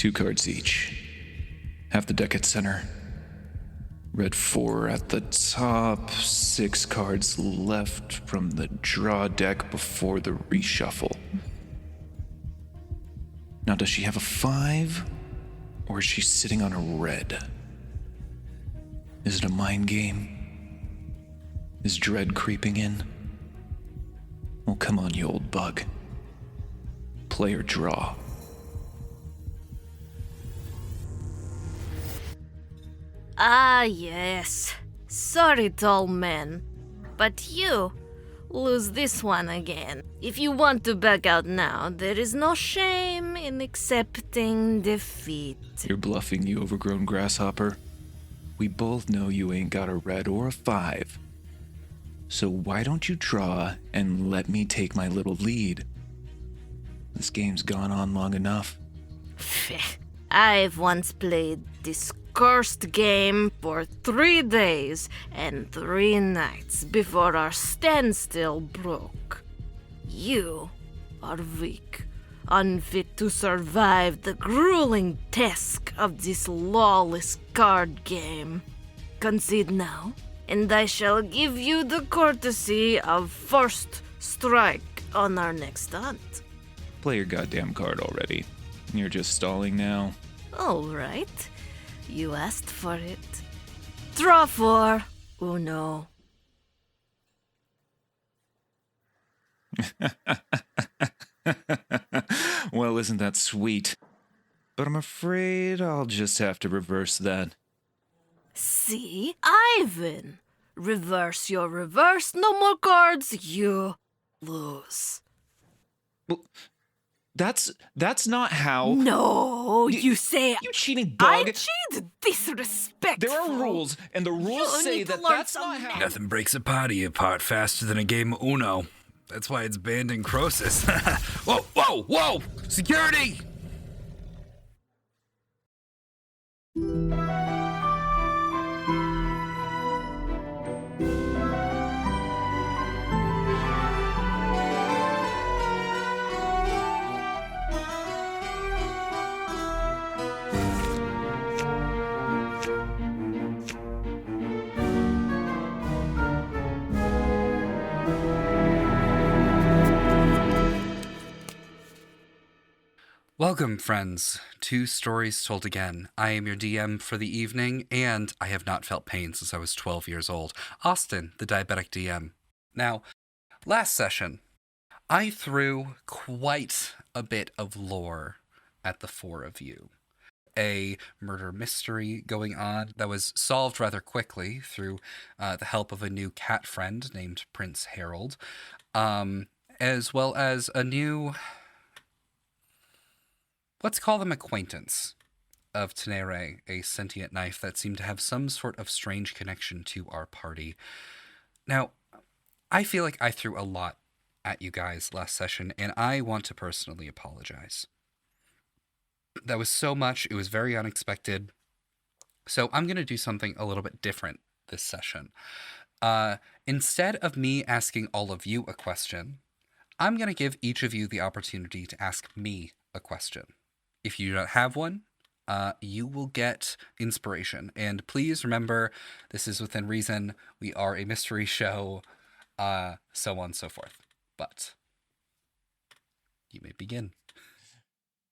2 cards each. Half the deck at center. Red 4 at the top. 6 cards left from the draw deck before the reshuffle. Now, does she have a 5? Or is she sitting on a red? Is it a mind game? Is dread creeping in? Oh, come on, you old bug. Play or draw. Ah, yes. Sorry, tall man. But you lose this one again. If you want to back out now, there is no shame in accepting defeat. You're bluffing, you overgrown grasshopper. We both know you ain't got a red or a 5. So why don't you draw and let me take my little lead? This game's gone on long enough. I've once played this cursed game for 3 days and 3 nights before our standstill broke. You are weak, unfit to survive the grueling task of this lawless card game. Concede now, and I shall give you the courtesy of first strike on our next hunt. Play your goddamn card already. You're just stalling now. All right. You asked for it. Draw 4, Uno. Well, isn't that sweet? But I'm afraid I'll just have to reverse that. See? Ivan! Reverse your reverse. No more cards. You lose. Well, that's not how... No, you say... You cheating bug! I cheated! Disrespectful! There are rules, and the rules say need to that learn that's not how... Nothing breaks a party apart faster than a game of Uno. That's why it's banned in Croesus. Whoa, whoa, whoa! Security! Welcome, friends, to Stories Told Again. I am your DM for the evening, and I have not felt pain since I was 12 years old. Austin, the diabetic DM. Now, last session, I threw quite a bit of lore at the 4 of you. A murder mystery going on that was solved rather quickly through the help of a new cat friend named Prince Harold, as well as a new... let's call them acquaintance of Tenere, a sentient knife that seemed to have some sort of strange connection to our party. Now, I feel like I threw a lot at you guys last session, and I want to personally apologize. That was so much, it was very unexpected. So I'm going to do something a little bit different this session. Instead of me asking all of you a question, I'm going to give each of you the opportunity to ask me a question. If you don't have one, you will get inspiration. And please remember, this is within reason. We are a mystery show, so on and so forth. But you may begin.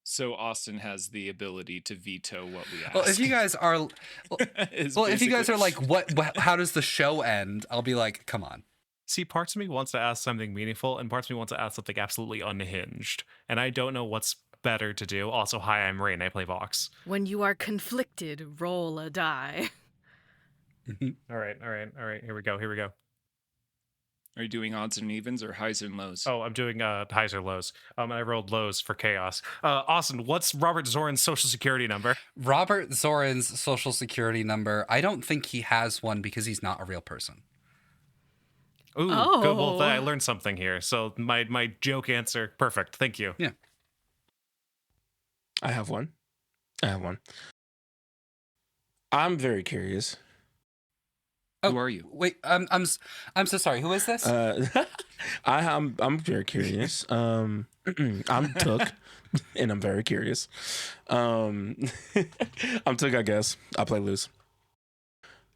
So Austin has the ability to veto what we ask. Well, if you guys are, if you guys are like, what? How does the show end? I'll be like, come on. See, parts of me wants to ask something meaningful, and parts of me wants to ask something absolutely unhinged. And I don't know what's better to do. Also, hi, I'm Rayne. I play Vox. When you are conflicted, roll a die. All right. Here we go. Are you doing odds and evens or highs and lows? Oh, I'm doing highs or lows. I rolled lows for chaos. Austin, what's Robert Zoran's social security number? Robert Zoran's social security number. I don't think he has one because he's not a real person. Ooh, good. Well, I learned something here. So my joke answer, perfect. Thank you. Yeah. I have one. I'm very curious. Who are you? Wait, I'm so sorry. Who is this? I'm very curious. I'm Took, and I'm very curious. I'm Took, I guess. I play Luce.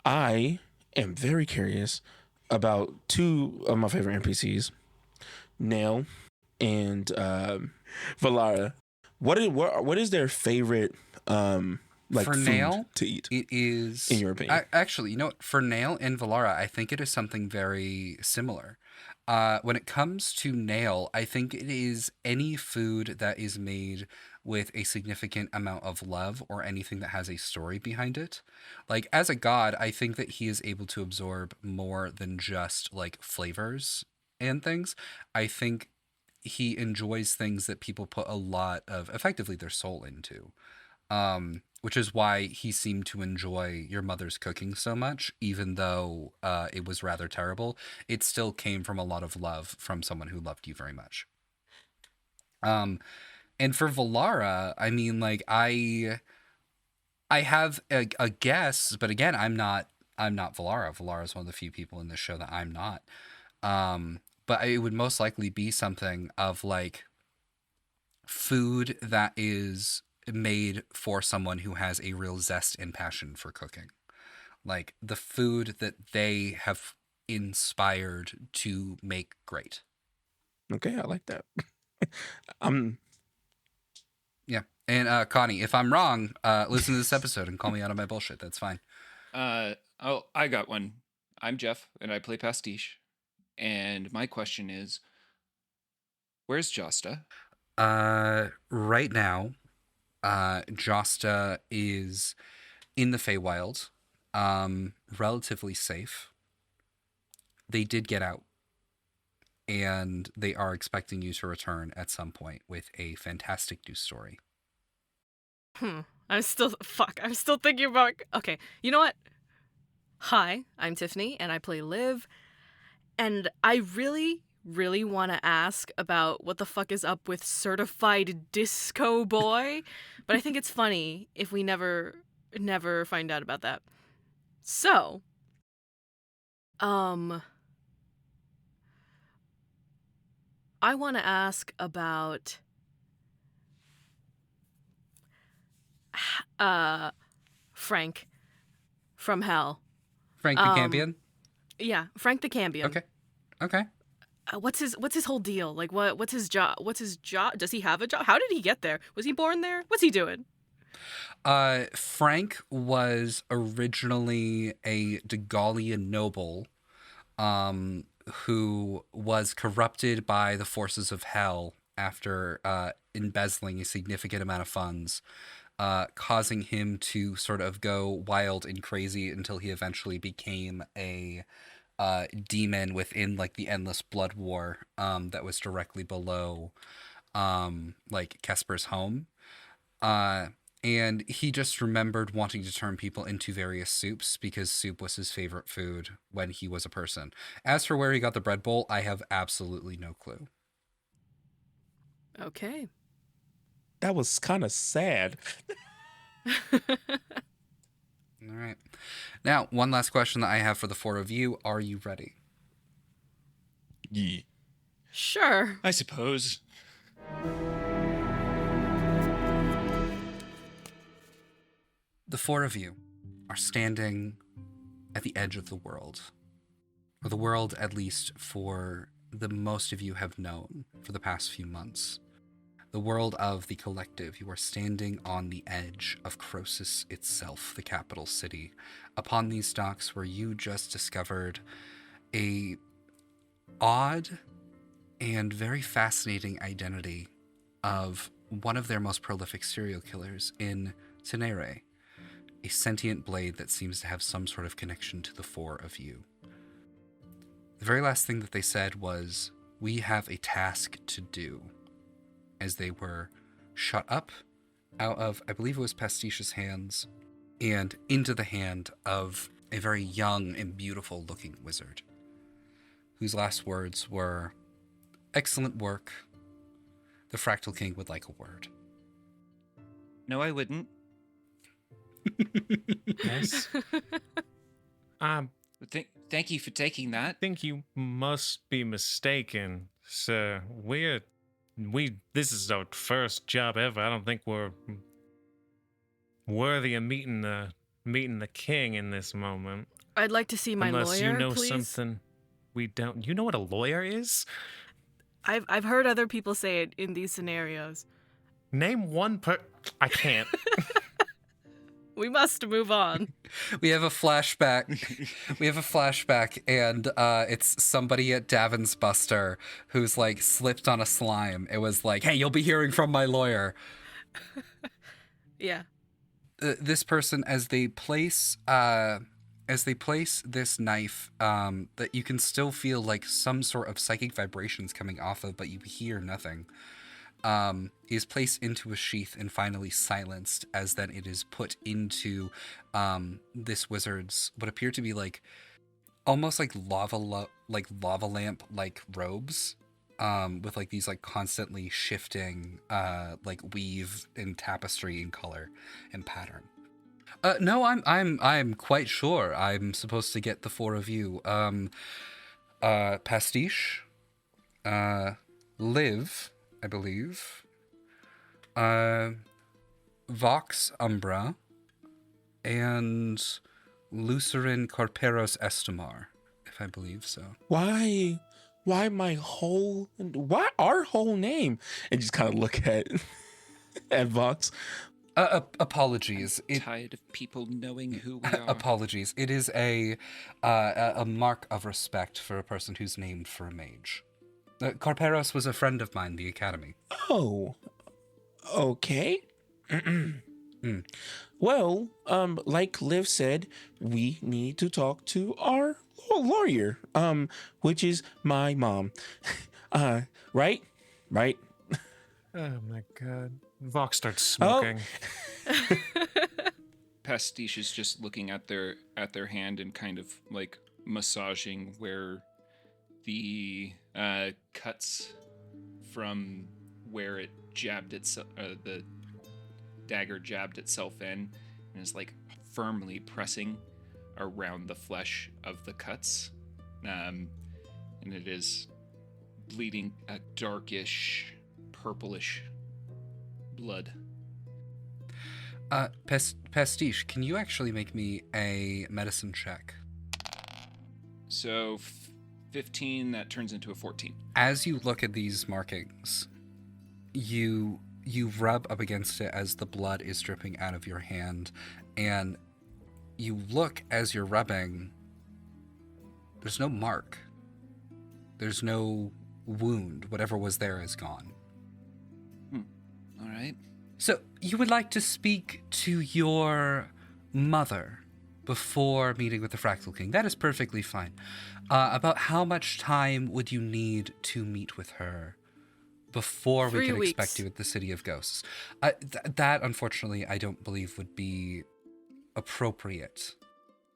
I am very curious about two of my favorite NPCs, Nail and Valara. What is their favorite like For food Nail, to eat? It is, in your opinion? actually, you know what? For Nail and Valara, I think it is something very similar. When it comes to Nail, I think it is any food that is made with a significant amount of love or anything that has a story behind it. Like, as a god, I think that he is able to absorb more than just like flavors and things. I think he enjoys things that people put a lot of effectively their soul into. Which is why he seemed to enjoy your mother's cooking so much, even though it was rather terrible. It still came from a lot of love from someone who loved you very much. And for Valara, I mean, like I have a guess, but again, I'm not Valara. Valara is one of the few people in this show that I'm not. But it would most likely be something of like food that is made for someone who has a real zest and passion for cooking. Like the food that they have inspired to make great. Okay, I like that. Yeah. And Connie, if I'm wrong, listen to this episode and call me out on my bullshit. That's fine. Oh, I got one. I'm Jeff, and I play Pastiche. And my question is, where's Josta? Right now, Josta is in the Feywild, relatively safe. They did get out, and they are expecting you to return at some point with a fantastic new story. I'm still thinking about. Okay, you know what? Hi, I'm Tiffany, and I play Liv. And I really want to ask about what the fuck is up with Certified Disco Boy, but I think it's funny if we never find out about that. So, I want to ask about Frank from Hell. Frank the Cambion? Yeah, Frank the Cambion. Okay. What's his whole deal? Like, what's his job? Does he have a job? How did he get there? Was he born there? What's he doing? Frank was originally a Degalian noble, who was corrupted by the forces of hell after embezzling a significant amount of funds, causing him to sort of go wild and crazy until he eventually became a demon within like the endless blood war that was directly below like Kesper's home. And he just remembered wanting to turn people into various soups because soup was his favorite food when he was a person. As for where he got the bread bowl, I have absolutely no clue. Okay. That was kind of sad. All right. Now, one last question that I have for the four of you. Are you ready? Yeah. Sure. I suppose. The four of you are standing at the edge of the world. Or the world, at least for the most of you have known for the past few months. The world of the collective. You are standing on the edge of Croesus itself, the capital city, upon these docks where you just discovered a odd and very fascinating identity of one of their most prolific serial killers in Tenere, a sentient blade that seems to have some sort of connection to the four of you. The very last thing that they said was, "We have a task to do," as they were shut up out of, I believe it was Pastiche's hands, and into the hand of a very young and beautiful looking wizard, whose last words were, "Excellent work. The Fractal King would like a word." No, I wouldn't. Yes. Thank you for taking that. I think you must be mistaken, sir. This is our first job ever. I don't think we're worthy of meeting the king in this moment. I'd like to see my Unless lawyer, you know please. something we don't. You know what a lawyer is? I've heard other people say it in these scenarios. Name one I can't. We must move on. We have a flashback. And it's somebody at Davin's Buster who's like slipped on a slime. It was like, hey, you'll be hearing from my lawyer. Yeah. This person, as they place this knife, that you can still feel like some sort of psychic vibrations coming off of, but you hear nothing. Is placed into a sheath and finally silenced, as then it is put into this wizard's what appear to be like almost like lava lamp like robes, with like these like constantly shifting like weave and tapestry in color and pattern. No, I'm quite sure I'm supposed to get the four of you. Pastiche, Liv, I believe, Vox Umbra, and Lucerin Carperos Estimar, if I believe so. Why our whole name? And just kind of look at Vox. Apologies. Tired of people knowing who we are. Apologies. It is a mark of respect for a person who's named for a mage. Carperos was a friend of mine in the academy. Oh, okay. Well, like Liv said, we need to talk to our lawyer, which is my mom. Right? Oh my god. Vox starts smoking. Pastiche is just looking at their hand and kind of like massaging where the cuts from where it jabbed itself, the dagger jabbed itself in, and is like firmly pressing around the flesh of the cuts, and it is bleeding a darkish, purplish blood. Pastiche, can you actually make me a medicine check? So 15, that turns into a 14. As you look at these markings, you rub up against it as the blood is dripping out of your hand, and you look as you're rubbing. There's no mark. There's no wound. Whatever was there is gone. All right. So, you would like to speak to your mother before meeting with the Fractal King. That is perfectly fine. About how much time would you need to meet with her before 3 we can weeks. expect you at the City of Ghosts? That, unfortunately, I don't believe would be appropriate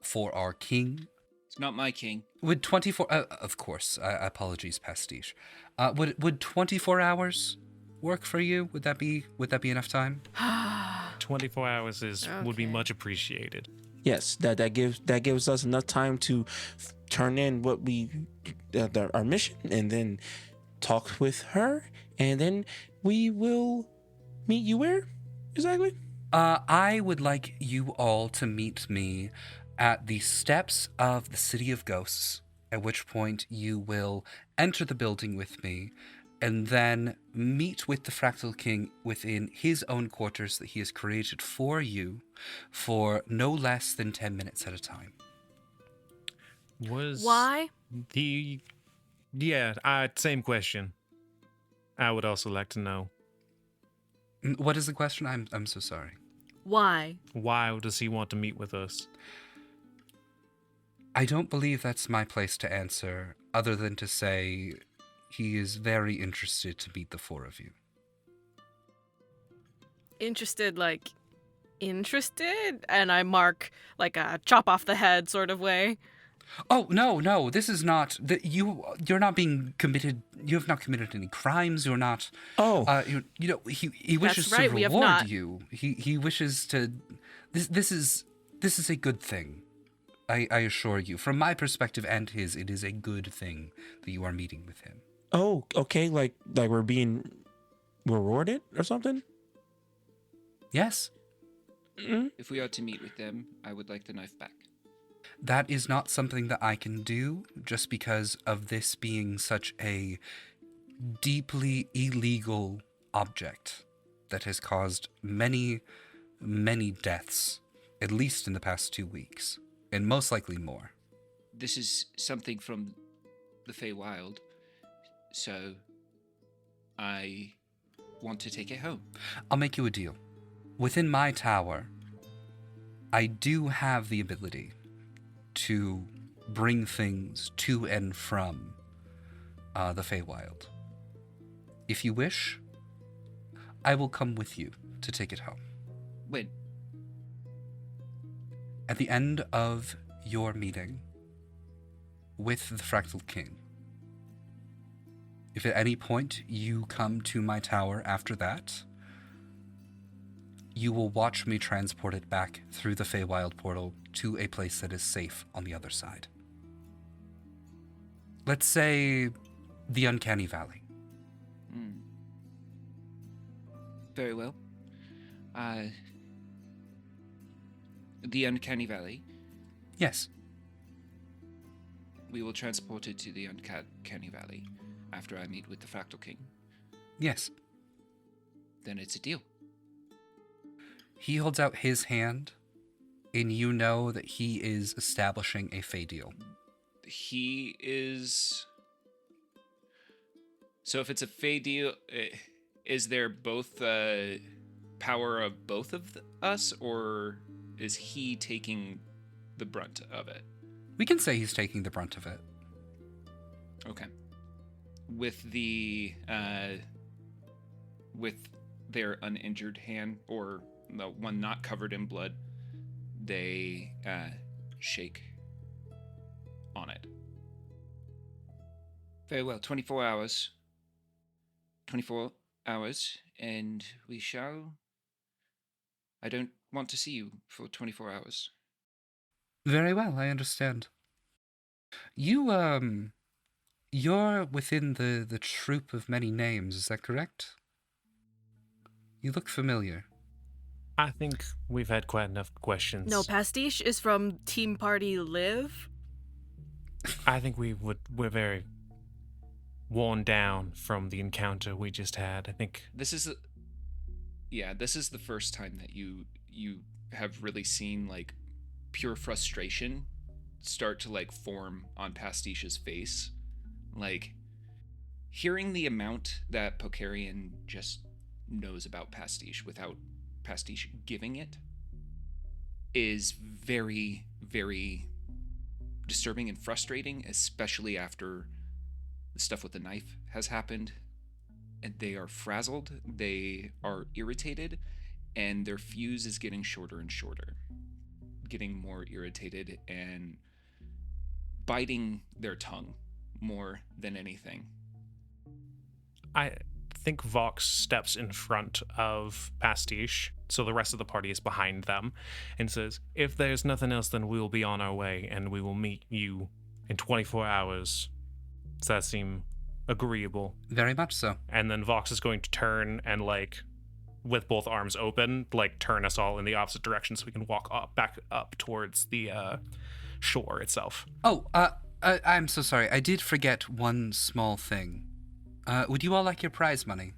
for our king. It's not my king. Would 24... of course, apologies, Pastiche. Would 24 hours work for you? Would that be enough time? 24 hours would be Okay. much appreciated. Yes, that gives us enough time to turn in what our mission, and then talk with her, and then we will meet you where exactly? I would like you all to meet me at the steps of the City of Ghosts, at which point you will enter the building with me, and then meet with the Fractal King within his own quarters that he has created for you for no less than 10 minutes at a time. Why? Same question. I would also like to know, What is the question? I'm so sorry. Why? why does he want to meet with us? I don't believe that's my place to answer, other than to say he is very interested to meet the four of you. Interested? And I mark like a chop off the head sort of way. Oh, no, this is not... You're not being committed... You have not committed any crimes, you're not... Oh, He wishes That's right, to we have reward not. you. He wishes to... This is a good thing. I assure you, from my perspective and his, it is a good thing that you are meeting with him. Oh, okay. Like we're being rewarded or something? Yes, If we are to meet with them, I would like the knife back. that is not something that I can do just because of this being such a deeply illegal object that has caused many, many deaths, at least in the past 2 weeks, and most likely more. This is something from the Feywild, so I want to take it home. I'll make you a deal. Within my tower, I do have the ability to bring things to and from the Feywild. If you wish, I will come with you to take it home. When? At the end of your meeting with the Fractal King, if at any point you come to my tower after that, you will watch me transport it back through the Feywild portal to a place that is safe on the other side. Let's say the Uncanny Valley. Very well. The Uncanny Valley. Yes. We will transport it to the Uncanny Valley after I meet with the Fractal King. Yes. Then it's a deal. He holds out his hand, and you know that he is establishing a Fey deal. He is... So if it's a Fey deal, is there both power of both of us, or is he taking the brunt of it? We can say he's taking the brunt of it. Okay. With the with their uninjured hand, or the one not covered in blood, they shake on it. Very well. 24 hours. 24 hours, and we shall... I don't want to see you for 24 hours. Very well, I understand. You're within the troop of many names, is that correct? You look familiar. I think we've had quite enough questions. No, Pastiche is from Team Party Live. I think we're very worn down from the encounter we just had. I think This is the first time that you have really seen like pure frustration start to like form on Pastiche's face. Like hearing the amount that Pokarian just knows about Pastiche without Pastiche giving it is very, very disturbing and frustrating, especially after the stuff with the knife has happened. And they are frazzled, they are irritated, and their fuse is getting shorter and shorter. Getting more irritated and biting their tongue more than anything. I think Vox steps in front of Pastiche, so the rest of the party is behind them, and says, "If there's nothing else, then we'll be on our way, and we will meet you in 24 hours. Does that seem agreeable?" Very much so. And then Vox is going to turn and, like, with both arms open, like, turn us all in the opposite direction so we can walk back up towards the shore itself. Oh, I'm so sorry. I did forget one small thing. Would you all like your prize money?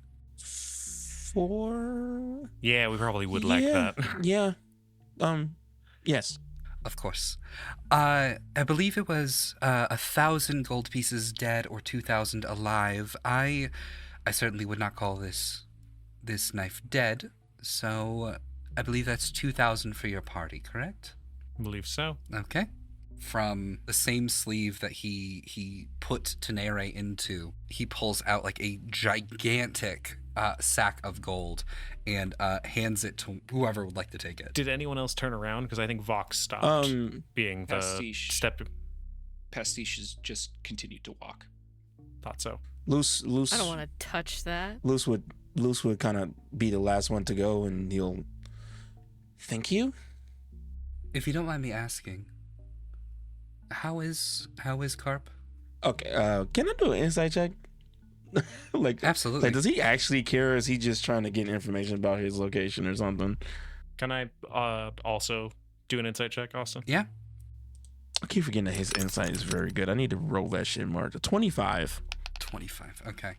Yeah, we probably would like that. Yeah. Yes. Of course. I believe it was 1,000 gold pieces dead or 2,000 alive. I certainly would not call this knife dead, so I believe that's 2,000 for your party, correct? I believe so. Okay. From the same sleeve that he put Tenere into, he pulls out like a gigantic sack of gold and hands it to whoever would like to take it. Did anyone else turn around? Because I think Vox stopped being the Pastiche. step. Pastiche has just continued to walk. Thought so. Luce. I don't want to touch that. Luce would kind of be the last one to go, and he'll thank you. If you don't mind me asking, How is Carp? Okay, can I do an insight check? Absolutely. Like, does he actually care, or is he just trying to get information about his location or something? Can I also do an insight check, Austin? Yeah. I keep forgetting that his insight is very good. I need to roll that shit more. 25. 25. Okay.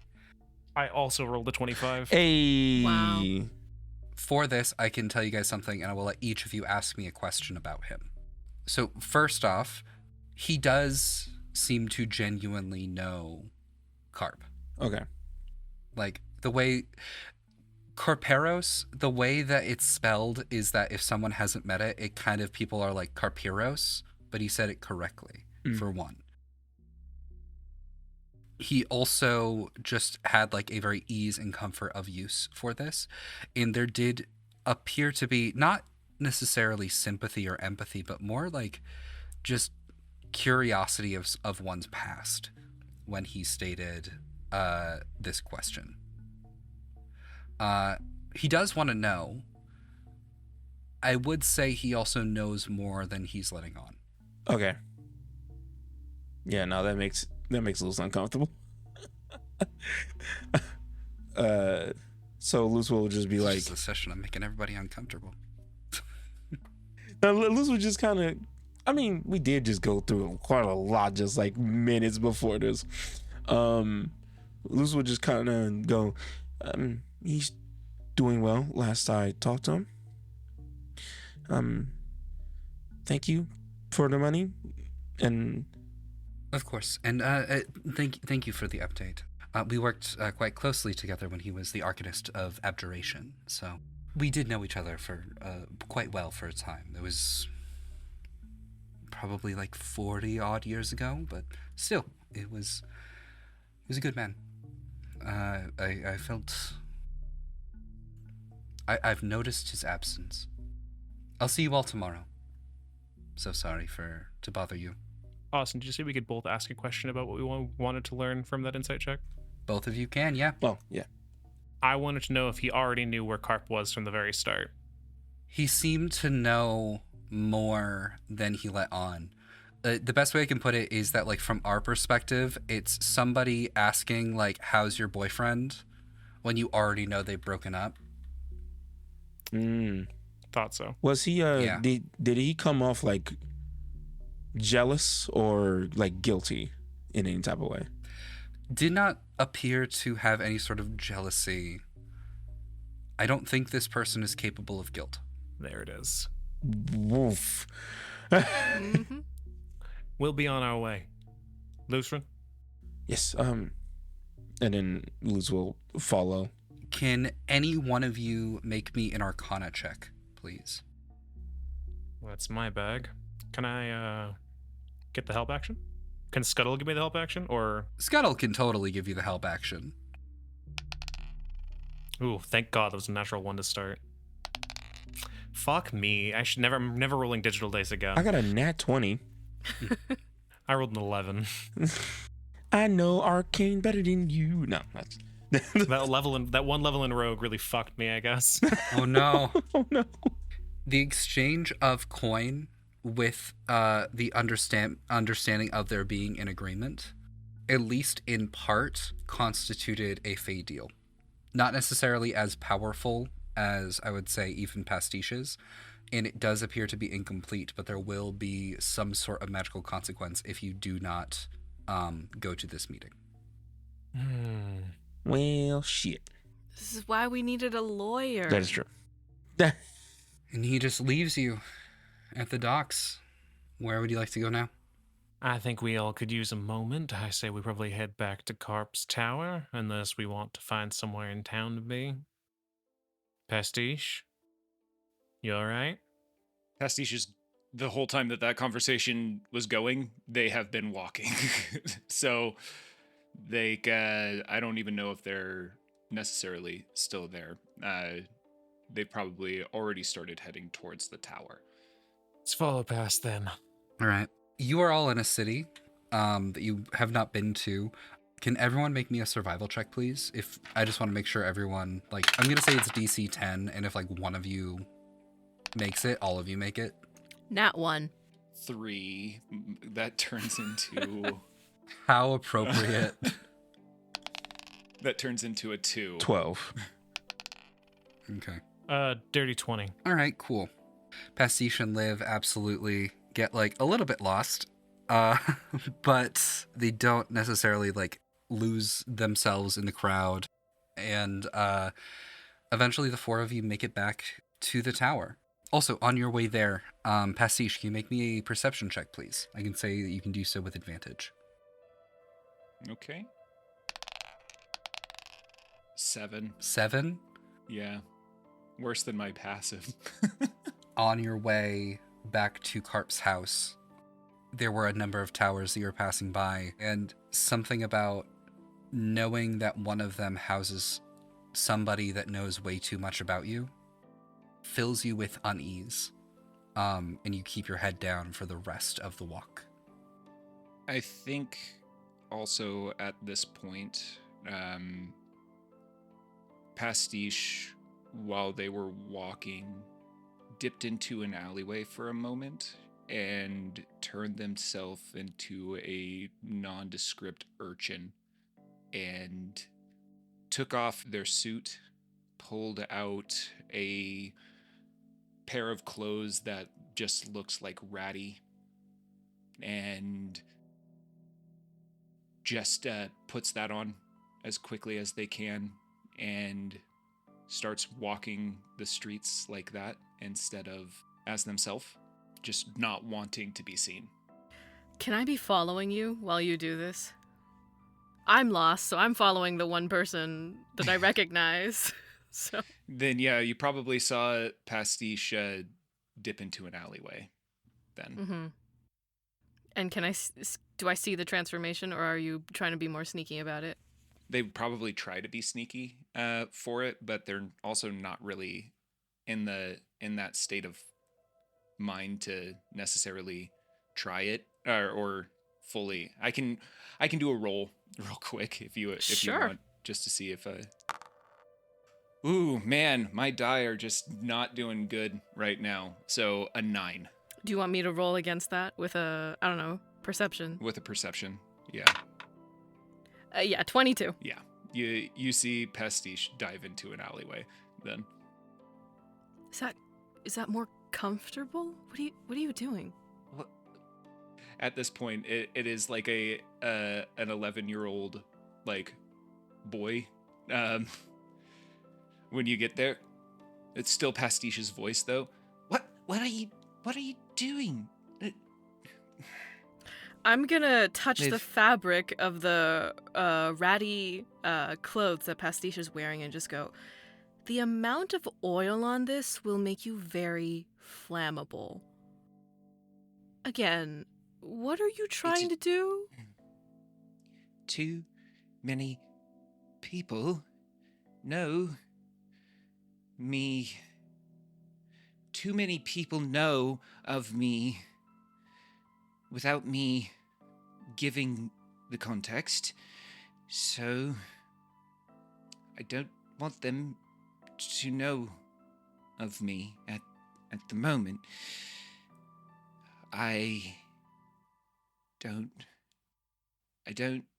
I also rolled a 25. Hey. Wow. For this, I can tell you guys something, and I will let each of you ask me a question about him. So, first off, he does seem to genuinely know Carp. Okay. Like, the way... Carperos, the way that it's spelled is that if someone hasn't met it, it kind of, people are like Carperos, but he said it correctly, for one. He also just had like a very ease and comfort of use for this. And there did appear to be not necessarily sympathy or empathy, but more like just curiosity of one's past when he stated this question. He does want to know. I would say he also knows more than he's letting on. Okay. Yeah, no, that makes Luce uncomfortable. So Luce will just be like, This is a session. I'm making everybody uncomfortable. Luce would just kind of, I mean, we did just go through quite a lot just like minutes before this. Luce would just kind of go, he's doing well last I talked to him. Thank you for the money. And Of course. And thank you for the update. We worked quite closely together when he was the Arcanist of Abjuration, so we did know each other for quite well for a time. It was probably like 40 odd years ago, but still, he was a good man. I felt... I've noticed his absence. I'll see you all tomorrow. So sorry to bother you. Austin, did you say we could both ask a question about what we wanted to learn from that insight check? Both of you can, yeah. well, yeah. I wanted to know if he already knew where Carp was from the very start. He seemed to know more than he let on. The best way I can put it is that, like, from our perspective, it's somebody asking, like, how's your boyfriend, when you already know they've broken up. Thought so. Was he, Yeah. did he come off like jealous or like guilty in any type of way? Did not appear to have any sort of jealousy. I don't think this person is capable of guilt. There it is. Woof. Mm-hmm. We'll be on our way. Lutheran? Yes, and then Luce will follow. Can any one of you make me an Arcana check, please? That's my bag. Can I get the help action? Can Scuttle give me the help action, or... Scuttle can totally give you the help action. Ooh, thank God that was a natural one to start. Fuck me. I should never rolling digital dice again. I got a nat 20. I rolled an 11. I know arcane better than you. No, that's... that one level in Rogue really fucked me, I guess. Oh no. Oh no. The exchange of coin with the understanding of there being an agreement, at least in part, constituted a fey deal. Not necessarily as powerful as, I would say, even Pastiches, and it does appear to be incomplete, but there will be some sort of magical consequence if you do not go to this meeting. Well, shit. This is why we needed a lawyer. That is true. And he just leaves you at the docks. Where would you like to go now? I think we all could use a moment. I say we probably head back to Carp's Tower, unless we want to find somewhere in town to be. Pastiche? You alright? Pastiche is, the whole time that conversation was going, they have been walking. So they, I don't even know if they're necessarily still there. They probably already started heading towards the tower. Let's follow past then. All right. You are all in a city that you have not been to. Can everyone make me a survival check, please? If I just want to make sure everyone, like, I'm going to say it's DC 10, and if, like, one of you makes it, all of you make it. Nat 1. 3. That turns into How appropriate. that turns into a 2. 12. Okay. Dirty 20. All right, cool. Pastiche and Liv absolutely get like a little bit lost, but they don't necessarily like lose themselves in the crowd. And eventually the 4 of you make it back to the tower. Also, on your way there, Pastiche, can you make me a perception check, please? I can say that you can do so with advantage. Okay. 7. 7. Yeah. Worse than my passive. On your way back to Carp's house, there were a number of towers that you were passing by, and something about knowing that one of them houses somebody that knows way too much about you fills you with unease, and you keep your head down for the rest of the walk. I think also at this point, Pastiche, while they were walking, dipped into an alleyway for a moment and turned themselves into a nondescript urchin and took off their suit, pulled out a pair of clothes that just looks like ratty, and just puts that on as quickly as they can and starts walking the streets like that instead of as themselves, just not wanting to be seen. Can I be following you while you do this? I'm lost, so I'm following the one person that I recognize. So Then, yeah, you probably saw Pastiche dip into an alleyway then. Mm-hmm. And can do I see the transformation, or are you trying to be more sneaky about it? They probably try to be sneaky for it, but they're also not really in that state of mind to necessarily try it or fully. I can do a roll real quick if you Sure. want, just to see if Ooh, man, my die are just not doing good right now. So a 9 Do you want me to roll against that with a, I don't know, perception? with a perception. Yeah. Yeah, 22. Yeah. You see Pastiche dive into an alleyway then. Is that more comfortable? What are you doing? At this point, it is like an 11-year-old like boy. When you get there, it's still Pastiche's voice though. What are you doing? I'm gonna touch the Liv. fabric of the ratty clothes that Pastiche is wearing and just go, the amount of oil on this will make you very flammable. Again, what are you trying to do? Too many people know me. Too many people know of me without me giving the context. So I don't want them to know of me at the moment. I don't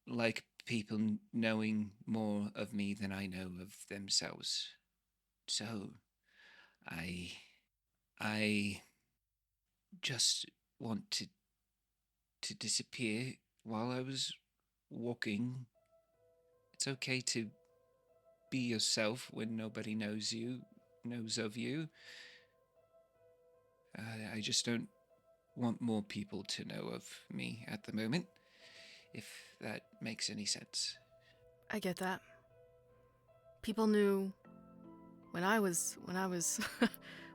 like people knowing more of me than I know of themselves. So I just want to disappear while I was walking. It's okay to be yourself when nobody knows of you. I just don't want more people to know of me at the moment, if that makes any sense. I get that. People knew when I was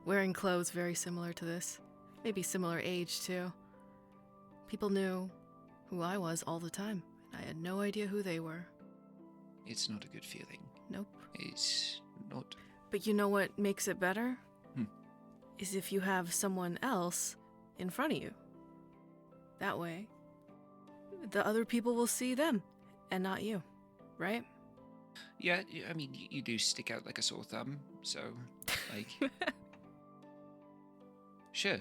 wearing clothes very similar to this, maybe similar age too. People knew who I was all the time. I had no idea who they were. It's not a good feeling. Nope. It's not. But you know what makes it better? Hmm. Is if you have someone else in front of you. That way, the other people will see them and not you, right? Yeah, I mean, you do stick out like a sore thumb, so, like... Sure.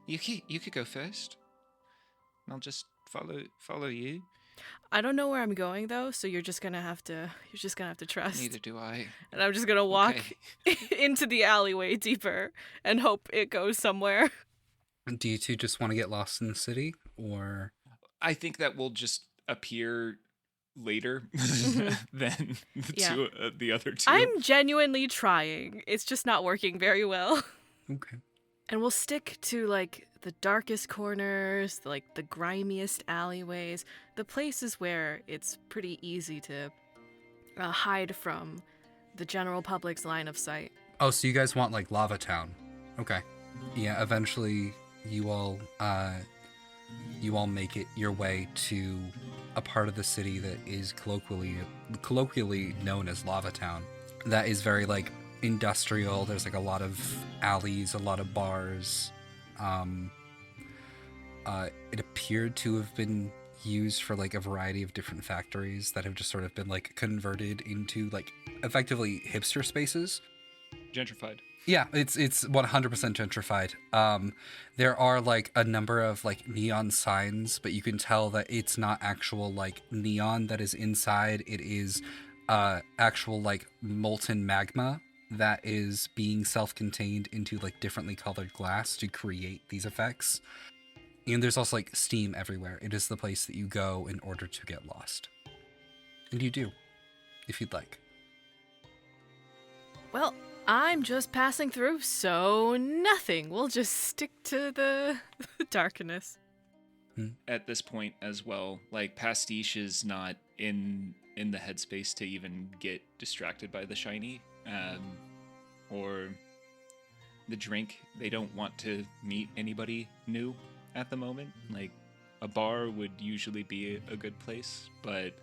You could go first. I'll just follow you. I don't know where I'm going though, so you're just gonna have to trust. Neither do I. And I'm just gonna walk Okay. into the alleyway deeper and hope it goes somewhere. Do you two just want to get lost in the city, or? I think that will just appear later than the other two. I'm genuinely trying. It's just not working very well. Okay. And we'll stick to like the darkest corners, like the grimiest alleyways, the places where it's pretty easy to hide from the general public's line of sight. Oh, so you guys want like Lava Town? Okay. Yeah. Eventually, you all make it your way to a part of the city that is colloquially known as Lava Town. That is very like industrial. There's like a lot of alleys, a lot of bars. It appeared to have been used for like a variety of different factories that have just sort of been like converted into like effectively hipster spaces. Gentrified. Yeah, it's 100% gentrified. There are like a number of like neon signs, but you can tell that it's not actual like neon that is inside. It is actual like molten magma that is being self-contained into like differently colored glass to create these effects. And there's also like steam everywhere. It is the place that you go in order to get lost. And you do, if you'd like. Well, I'm just passing through, so nothing. We'll just stick to the darkness. At this point as well, like Pastiche is not in the headspace to even get distracted by the shiny or the drink. They don't want to meet anybody new at the moment. Like a bar would usually be a good place, but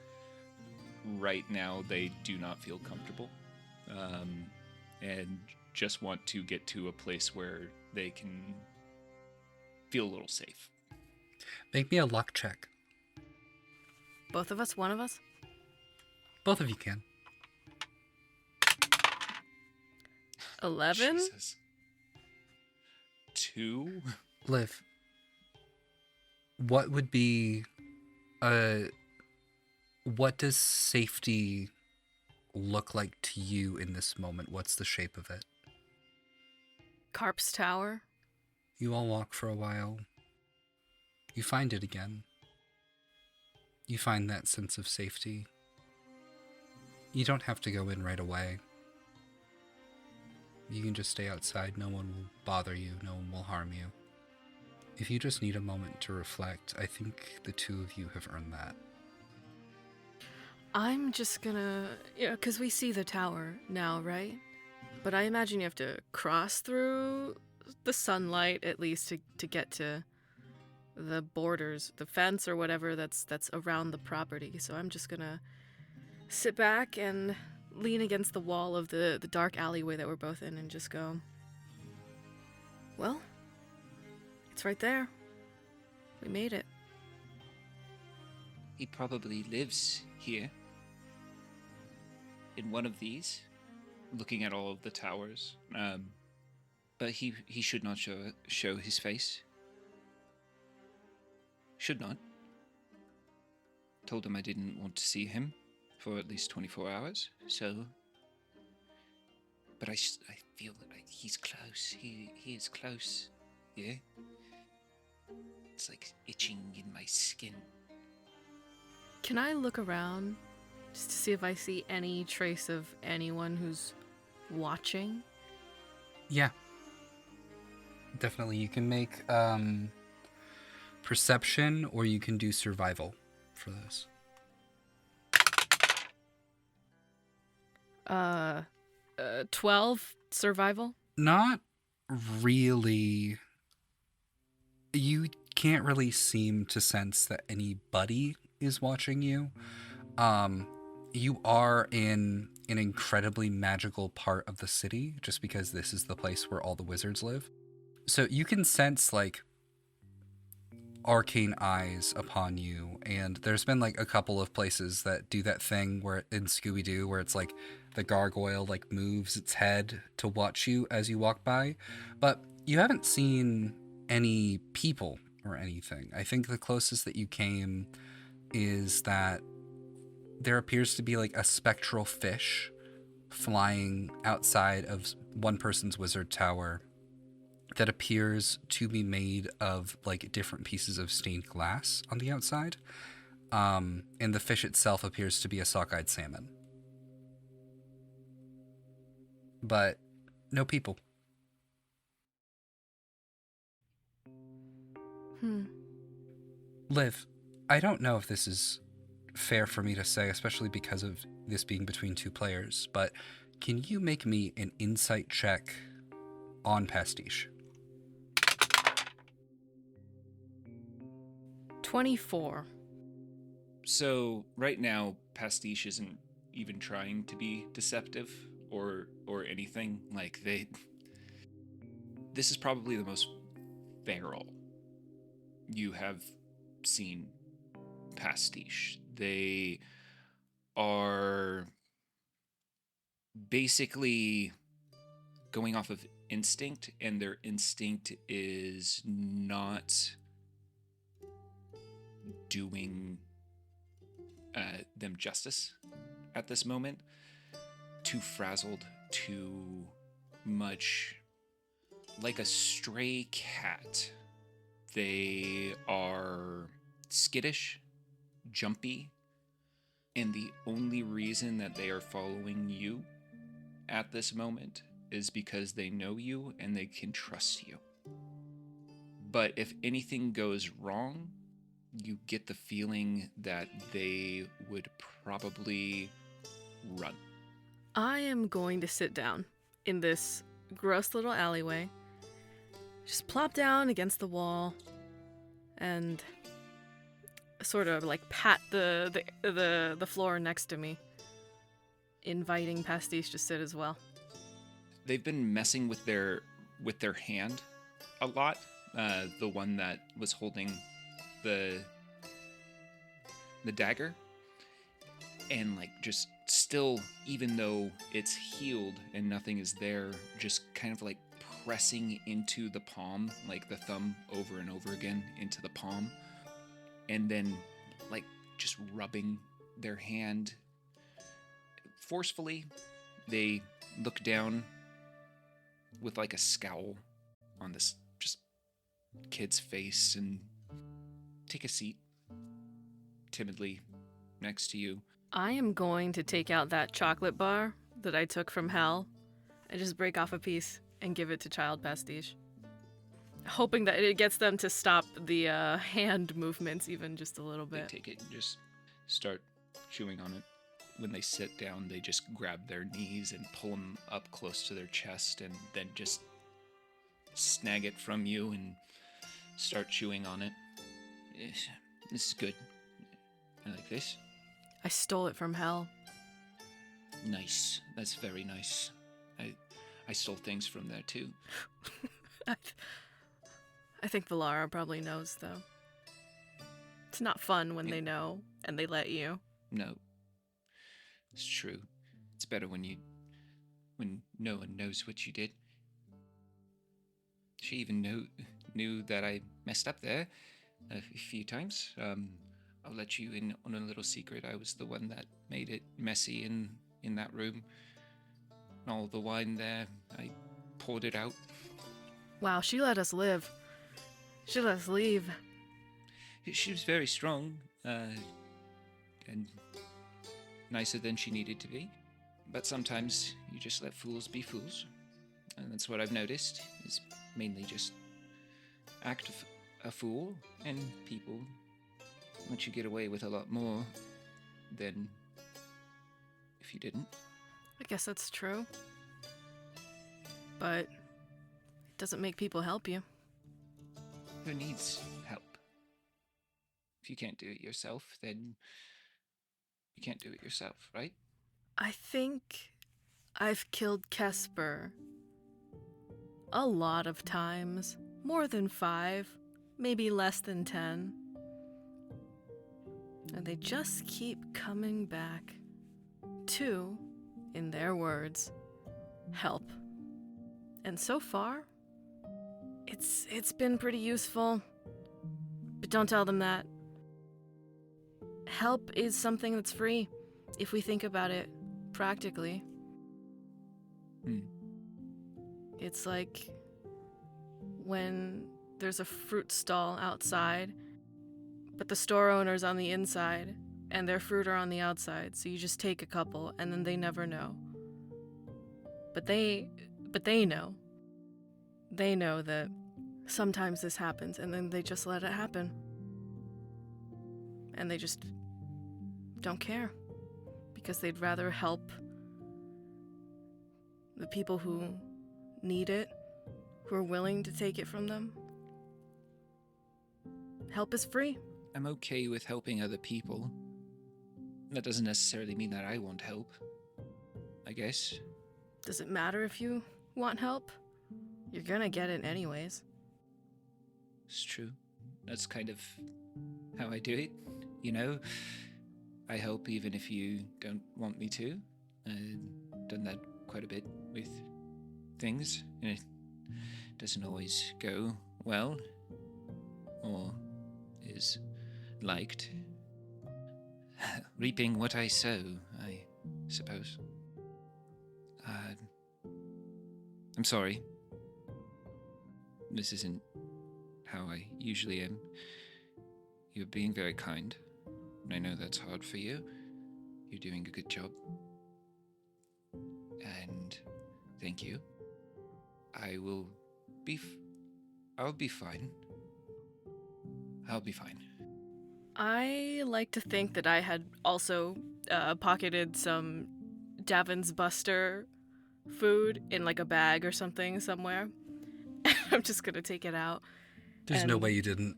right now they do not feel comfortable. And just want to get to a place where they can feel a little safe. Make me a luck check. Both of us? One of us? Both of you can. 11? Jesus. 2? Liv, what would be what does safety look like to you in this moment? What's the shape of it? Carp's Tower? You all walk for a while. You find it again. You find that sense of safety. You don't have to go in right away. You can just stay outside. No one will bother you. No one will harm you. If you just need a moment to reflect, I think the two of you have earned that. I'm just gonna... Yeah, because we see the tower now, right? But I imagine you have to cross through the sunlight, at least, to get to the borders, the fence or whatever that's around the property. So I'm just gonna sit back and lean against the wall of the dark alleyway that we're both in and just go, well, it's right there. We made it. He probably lives here. In one of these, looking at all of the towers. But he should not show his face. Should not. Told him I didn't want to see him for at least 24 hours, so... But I feel that he's close. He is close. Yeah? It's like itching in my skin. Can I look around just to see if I see any trace of anyone who's watching? Yeah. Definitely. You can make perception or you can do survival for this. 12 survival? Not really. You can't really seem to sense that anybody is watching you. You are in an incredibly magical part of the city, just because this is the place where all the wizards live. So you can sense, like, arcane eyes upon you, and there's been, like, a couple of places that do that thing where in Scooby-Doo, where it's, like, the gargoyle, like, moves its head to watch you as you walk by. But you haven't seen any people or anything. I think the closest that you came is that there appears to be like a spectral fish flying outside of one person's wizard tower that appears to be made of like different pieces of stained glass on the outside. And the fish itself appears to be a sockeyed salmon. But no people. Liv, I don't know if this is fair for me to say, especially because of this being between two players, but can you make me an insight check on Pastiche? 24. So right now, Pastiche isn't even trying to be deceptive or anything. Like this is probably the most feral you have seen Pastiche. They are basically going off of instinct, and their instinct is not doing them justice at this moment. Too frazzled, too much like a stray cat. They are skittish, jumpy, and the only reason that they are following you at this moment is because they know you and they can trust you. But if anything goes wrong, you get the feeling that they would probably run. I am going to sit down in this gross little alleyway, just plop down against the wall, and sort of like pat the floor next to me, inviting Pastiche to sit as well. They've been messing with their hand a lot. The one that was holding the dagger, and like just still, even though it's healed and nothing is there, just kind of like pressing into the palm, like the thumb over and over again into the palm, and then like just rubbing their hand forcefully. They look down with like a scowl on this just kid's face and take a seat timidly next to you. I am going to take out that chocolate bar that I took from Hell and just break off a piece and give it to Child Pastiche, hoping that it gets them to stop the hand movements even just a little They bit. take it and just start chewing on it. When they sit down, they just grab their knees and pull them up close to their chest, and then just snag it from you and start chewing on it. This is good. I like this. I stole it from Hell. Nice. That's very nice. I stole things from there too. I think Valara probably knows, though. It's not fun when they know and they let you. No. It's true. It's better when no one knows what you did. She even knew that I messed up there a few times. I'll let you in on a little secret. I was the one that made it messy in that room. And all the wine there, I poured it out. Wow, she let us live. She let us leave. She was very strong, and nicer than she needed to be. But sometimes you just let fools be fools. And that's what I've noticed, is mainly just act a fool, and people let you get away with a lot more than if you didn't. I guess that's true. But it doesn't make people help you. Who needs help? If you can't do it yourself, then you can't do it yourself, right? I think I've killed Kesper a lot of times. More than 5, maybe less than 10. And they just keep coming back to, in their words, help. And so far, It's been pretty useful. But don't tell them that. Help is something that's free, if we think about it practically. It's like when there's a fruit stall outside, but the store owner's on the inside, and their fruit are on the outside, so you just take a couple, and then they never know. But they know. They know that sometimes this happens, and then they just let it happen. And they just don't care, because they'd rather help the people who need it, who are willing to take it from them. Help is free. I'm okay with helping other people. That doesn't necessarily mean that I want help, I guess. Does it matter if you want help? You're gonna get it anyways. It's true. That's kind of how I do it, you know? I help even if you don't want me to. I've done that quite a bit with things, and it doesn't always go well, or is liked. Reaping what I sow, I suppose. I'm sorry. This isn't how I usually am. You're being very kind. I know that's hard for you. You're doing a good job. And thank you. I'll be fine. I'll be fine. I like to think that I had also pocketed some Davin's Buster food in like a bag or something somewhere. I'm just gonna take it out. There's no way you didn't.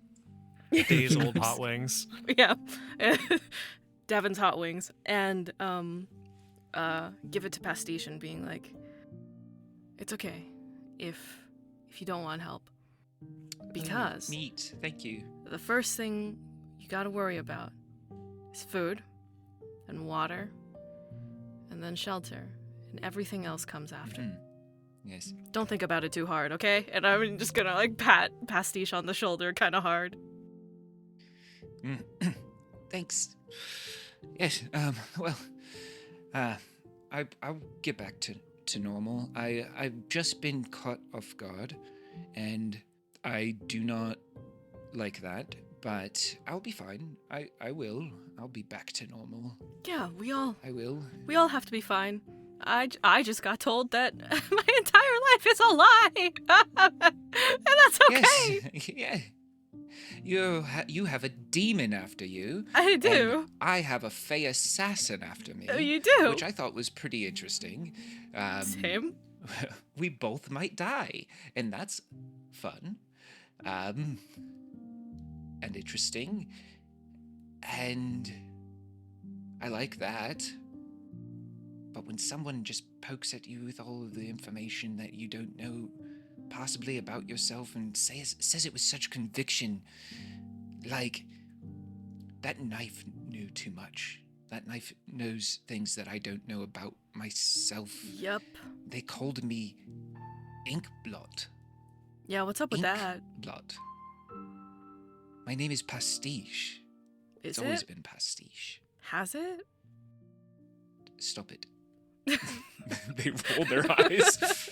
Days old hot wings. Yeah. Davin's hot wings. And give it to Pastiche and being like, it's okay if you don't want help. Because Meat, thank you. the first thing you gotta worry about is food and water and then shelter, and everything else comes after. Yes. Don't think about it too hard, okay? And I'm just gonna like pat Pastiche on the shoulder kind of hard. Thanks. Yes, I'll get back to normal. I've just been caught off guard, and I do not like that, but I'll be fine. I will. I'll be back to normal. Yeah, I will. we all have to be fine. I just got told that my entire life is a lie, and that's okay. Yes. Yeah. You have a demon after you. I do. And I have a Fey assassin after me. Oh, you do? Which I thought was pretty interesting. Same. We both might die, and that's fun. And interesting. And I like that. But when someone just pokes at you with all of the information that you don't know possibly about yourself and says it with such conviction, like, that knife knew too much. That knife knows things that I don't know about myself. Yep. They called me Inkblot. Yeah, what's up with that? Inkblot. My name is Pastiche. Is It's always it? been Pastiche. Has it? Stop it. They roll their eyes.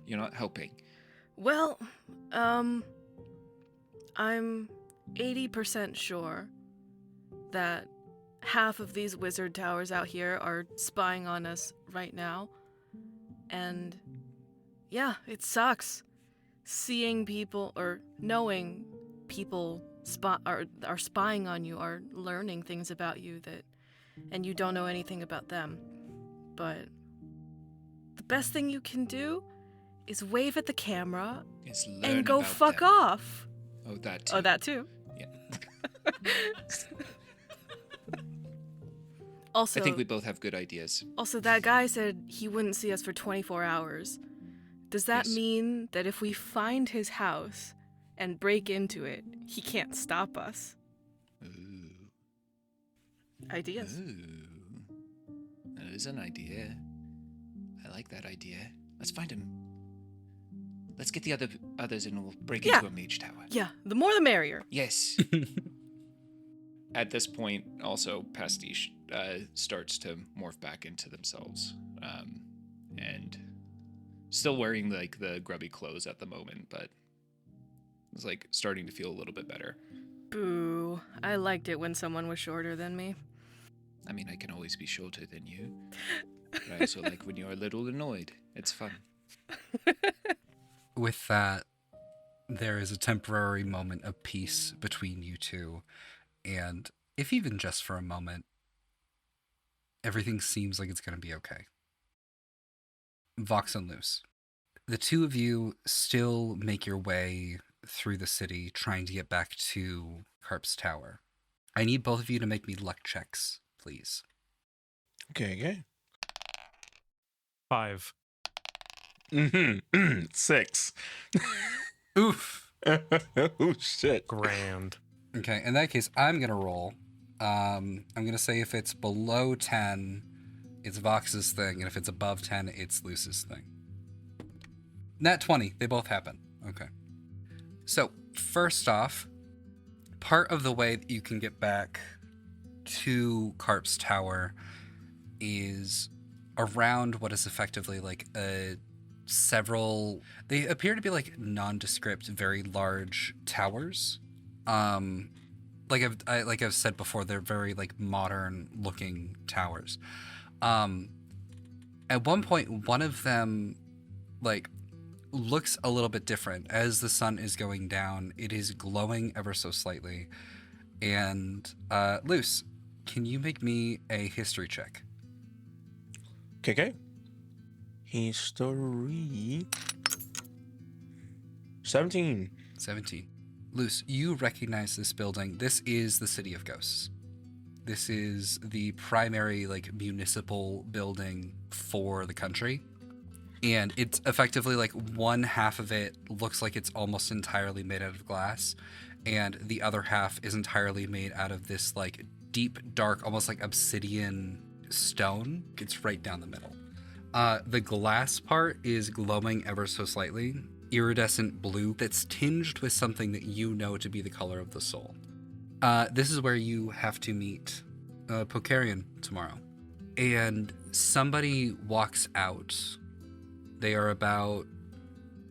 You're not helping. Well, I'm 80% sure that half of these wizard towers out here are spying on us right now. And yeah, it sucks. Seeing people or knowing people are spying on you, are learning things about you and you don't know anything about them. But the best thing you can do is wave at the camera It's learn and go about fuck them. off. Oh, that too. Oh, that too. Yeah. Also, I think we both have good ideas. Also, that guy said he wouldn't see us for 24 hours. Does that Yes. mean that if we find his house and break into it, he can't stop us? Ooh. Ideas. Ooh. That is an idea. I like that idea. Let's find him. Let's get the others and we'll break Yeah. into a mage tower. Yeah, the more the merrier. Yes. At this point, also Pastiche starts to morph back into themselves, and still wearing like the grubby clothes at the moment, but it's like starting to feel a little bit better. Boo. I liked it when someone was shorter than me. I mean, I can always be shorter than you. But I also like when you're a little annoyed. It's fun. With that, there is a temporary moment of peace between you two, and if even just for a moment, everything seems like it's going to be okay. Vox and Luce, the two of you still make your way through the city trying to get back to Carp's Tower. I need both of you to make me luck checks, please. Okay. 5. 6. Oof. Oh, shit. Grand. Okay, in that case, I'm going to roll. I'm going to say if it's below 10, it's Vox's thing, and if it's above 10, it's Luce's thing. Nat 20, they both happen. Okay. So, first off, part of the way that you can get back to Carp's Tower is around what is effectively like they appear to be like nondescript, very large towers. Like I've said before, they're very like modern looking towers. At one point, one of them like looks a little bit different as the sun is going down. It is glowing ever so slightly. And Luce, can you make me a history check? Okay. History. 17. 17. Luce, you recognize this building. This is the City of Ghosts. This is the primary like municipal building for the country. And it's effectively like one half of it looks like it's almost entirely made out of glass, and the other half is entirely made out of this like deep, dark, almost like obsidian stone. It's right down the middle. The glass part is glowing ever so slightly, iridescent blue that's tinged with something that you know to be the color of the soul. This is where you have to meet Pokarian tomorrow. And somebody walks out. They are about,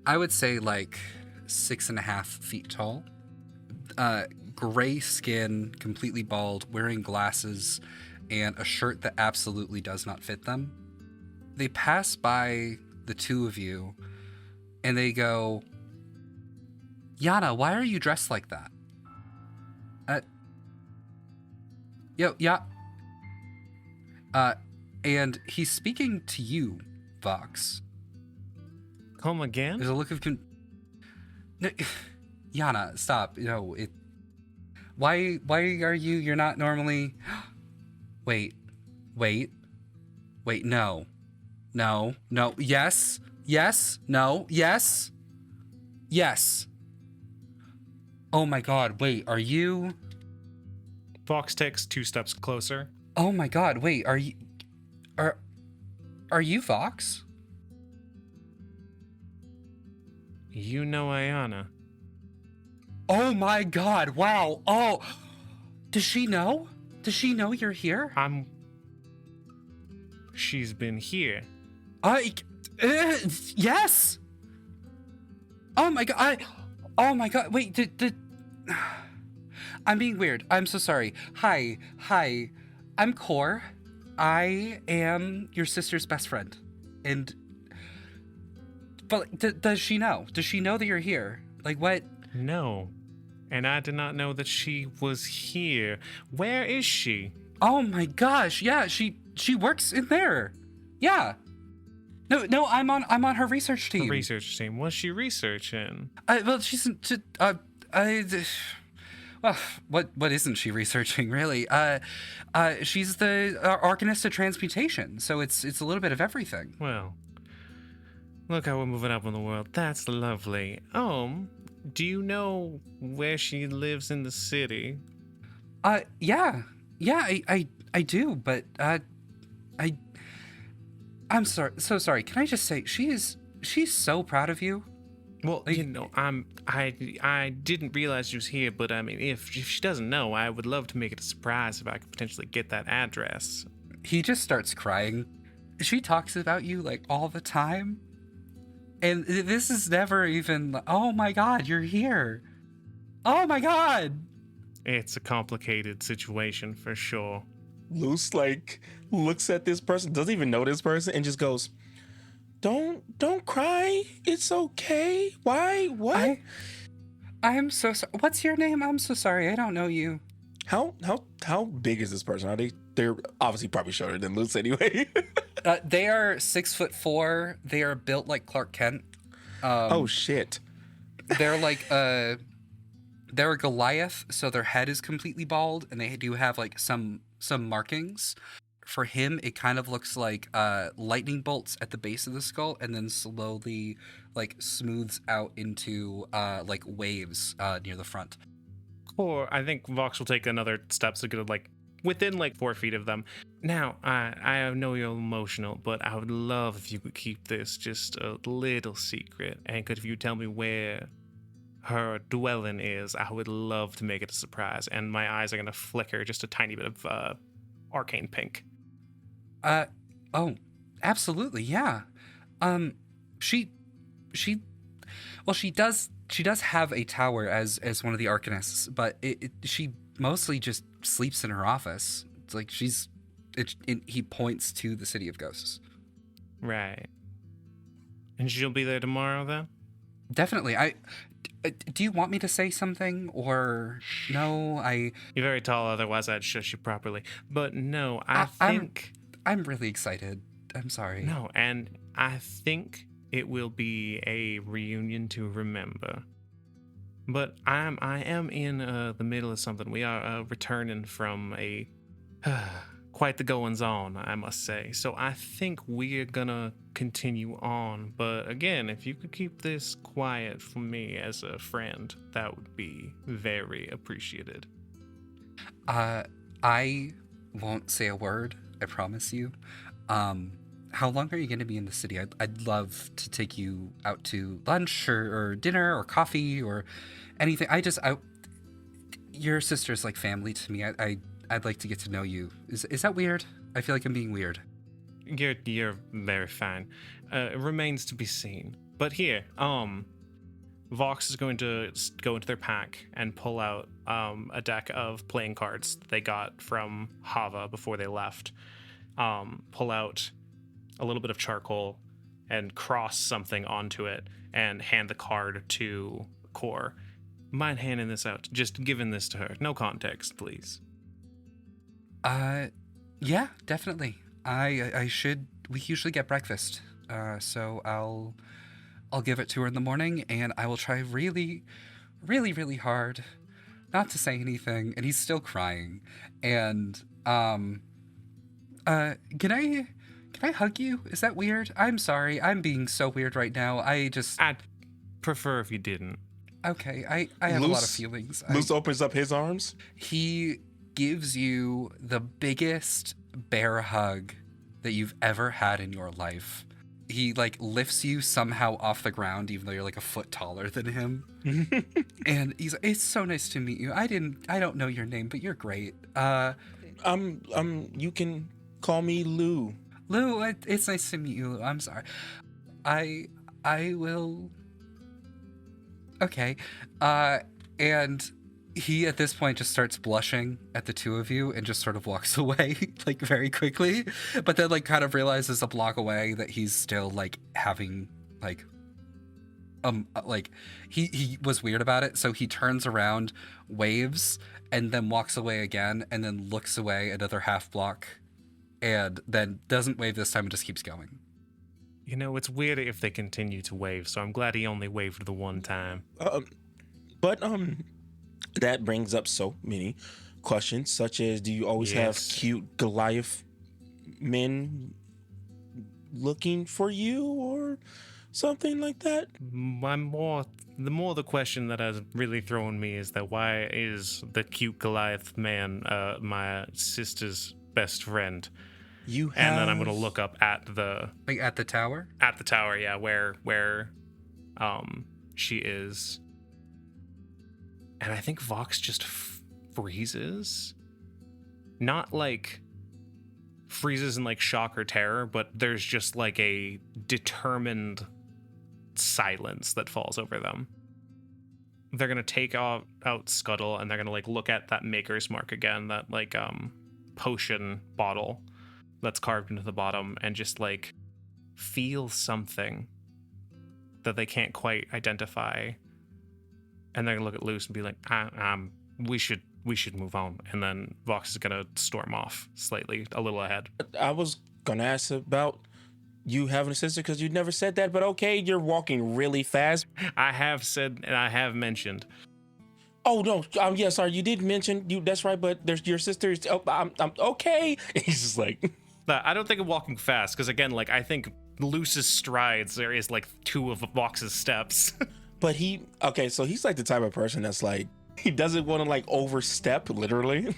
I would say, like 6.5 feet tall. Gray skin, completely bald, wearing glasses, and a shirt that absolutely does not fit them. They pass by the two of you, and they go, Yana, why are you dressed like that? Yeah. And he's speaking to you, Vox. Come again? There's a look of no, Yana, stop. No, it. Why are you're not normally. Wait. No. Yes. No. Yes. Oh my God. Wait. Are you? Vox takes 2 steps closer. Oh my God. Wait. Are you Vox? You know Ayana. Oh my God. Wow. Oh. Does she know? Does she know you're here? She's been here. Yes. Oh my God. Oh my God. Wait, I'm being weird. I'm so sorry. Hi. I'm Core. I am your sister's best friend. But does she know? Does she know that you're here? Like what? No. And I did not know that she was here. Where is she? Oh my gosh. Yeah, she works in there. Yeah. No, I'm on her research team. The research team. What's she researching? Well, she's well, what isn't she researching really? She's the Arcanist of Transmutation, so it's a little bit of everything. Well, look how we're moving up in the world. That's lovely. Do you know where she lives in the city? Yeah, I do, but I'm so sorry. Can I just say she's so proud of you. Well, Like- you know, I didn't realize she was here, but I mean, if she doesn't know, I would love to make it a surprise if I could potentially get that address. He just starts crying. She talks about you like all the time. And this is never even, oh my God, you're here. Oh my God. It's a complicated situation for sure. Luce like looks at this person, doesn't even know this person, and just goes, "Don't cry. It's okay. Why? What? I am so sorry. What's your name? I'm so sorry. I don't know you. How big is this person? They're obviously probably shorter than Luce anyway. They are 6'4". They are built like Clark Kent. Oh shit. They're like they're a Goliath, so their head is completely bald, and they do have like some markings. For him, it kind of looks like lightning bolts at the base of the skull, and then slowly like smooths out into like waves near the front. Or I think Vox will take another step to get like within like 4 feet of them. Now, I know you're emotional, but I would love if you could keep this just a little secret. And could you tell me where her dwelling is? I would love to make it a surprise. And my eyes are going to flicker just a tiny bit of arcane pink. Oh, absolutely, yeah. She does have a tower as one of the Arcanists, but she mostly just sleeps in her office. It's like he points to the City of Ghosts. Right. And she'll be there tomorrow then? Definitely. Do you want me to say something or no? You're very tall, otherwise I'd shush you properly. But no, I think... I'm really excited. I'm sorry. No, and I think it will be a reunion to remember. But I am in the middle of something. We are returning from a quite the goings on, I must say. So I think we're gonna continue on. But again, if you could keep this quiet from me as a friend, that would be very appreciated. I won't say a word. I promise you. How long are you going to be in the city? I'd love to take you out to lunch or dinner or coffee or anything. Your sister's like family to me. I'd like to get to know you. Is that weird? I feel like I'm being weird. You're very fine. It remains to be seen. But here, Vox is going to go into their pack and pull out a deck of playing cards that they got from Hava before they left. Pull out a little bit of charcoal and cross something onto it and hand the card to Core. Mind handing this out? Just giving this to her. No context, please. Yeah, definitely. I should. We usually get breakfast, so I'll give it to her in the morning, and I will try really, really, really hard not to say anything. And he's still crying. And can I hug you? Is that weird? I'm sorry. I'm being so weird right now. I'd prefer if you didn't. Okay, I have a lot of feelings. Luce opens up his arms. He gives you the biggest bear hug that you've ever had in your life. He like lifts you somehow off the ground, even though you're like a foot taller than him. And he's like, "It's so nice to meet you. I don't know your name, but you're great. You can call me Lou. Lou, it's nice to meet you. I'm sorry. I will. Okay. And he at this point just starts blushing at the two of you and just sort of walks away like very quickly, but then like kind of realizes a block away that he's still like having like he was weird about it, so he turns around, waves, and then walks away again, and then looks away another half block, and then doesn't wave this time and just keeps going. You know, it's weird if they continue to wave, so I'm glad he only waved the one time. But that brings up so many questions, such as, do you always have cute Goliath men looking for you or something like that? The more the question that has really thrown me is that why is the cute Goliath man my sister's best friend? And then I'm gonna look up at the Like at the tower? At the tower, yeah, where she is. And I think Vox just freezes. Not like freezes in like shock or terror, but there's just like a determined silence that falls over them. They're gonna take out Scuttle, and they're gonna like look at that maker's mark again, that like potion bottle that's carved into the bottom, and just like feel something that they can't quite identify. And they're gonna look at Luce and be like, we should move on. And then Vox is gonna storm off slightly a little ahead. I was gonna ask about you having a sister because you never said that, but okay, you're walking really fast. I have said, and I have mentioned. Oh no, yeah, sorry, you did mention you. That's right, but there's your sister. Oh, I'm okay. He's just like, I don't think of walking fast because again, like I think Luce's strides there is like 2 of Vox's steps. But so he's like the type of person that's like, he doesn't want to like overstep literally.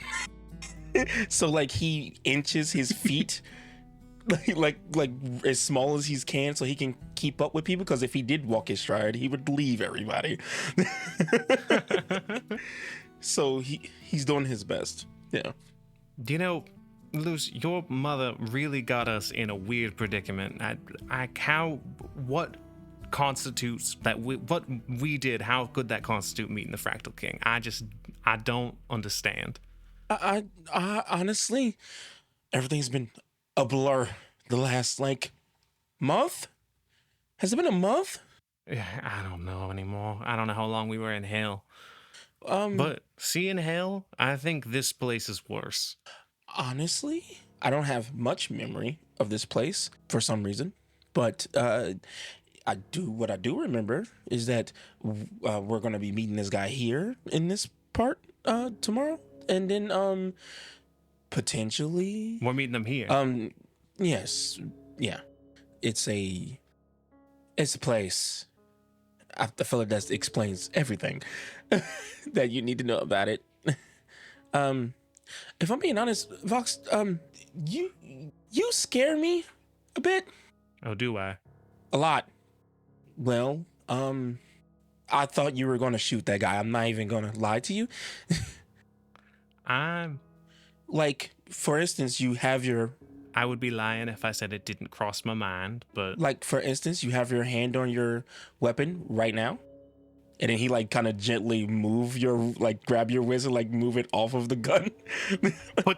So like he inches his feet like as small as he can so he can keep up with people, because if he did walk his stride he would leave everybody. So he's doing his best. Yeah. Do you know, Luce, your mother really got us in a weird predicament. What constitutes that what we did, how could that constitute meeting the Fractal King? I don't understand. I honestly, everything's been a blur the last like month. Has it been a month? I don't know anymore. I don't know how long we were in hell. Um, But seeing hell, I think this place is worse. Honestly, I don't have much memory of this place for some reason, but what I do remember is that we're gonna be meeting this guy here in this part tomorrow, and then potentially We're meeting them here. yes, yeah, it's a place. I feel like that explains everything that you need to know about it. If I'm being honest, Vox, you scare me a bit. Oh, do I? A lot. Well, I thought you were going to shoot that guy. I'm not even going to lie to you. Like, for instance, I would be lying if I said it didn't cross my mind, but... Like, for instance, you have your hand on your weapon right now. And then he, like, kind of gently grab your wrist and, like, move it off of the gun.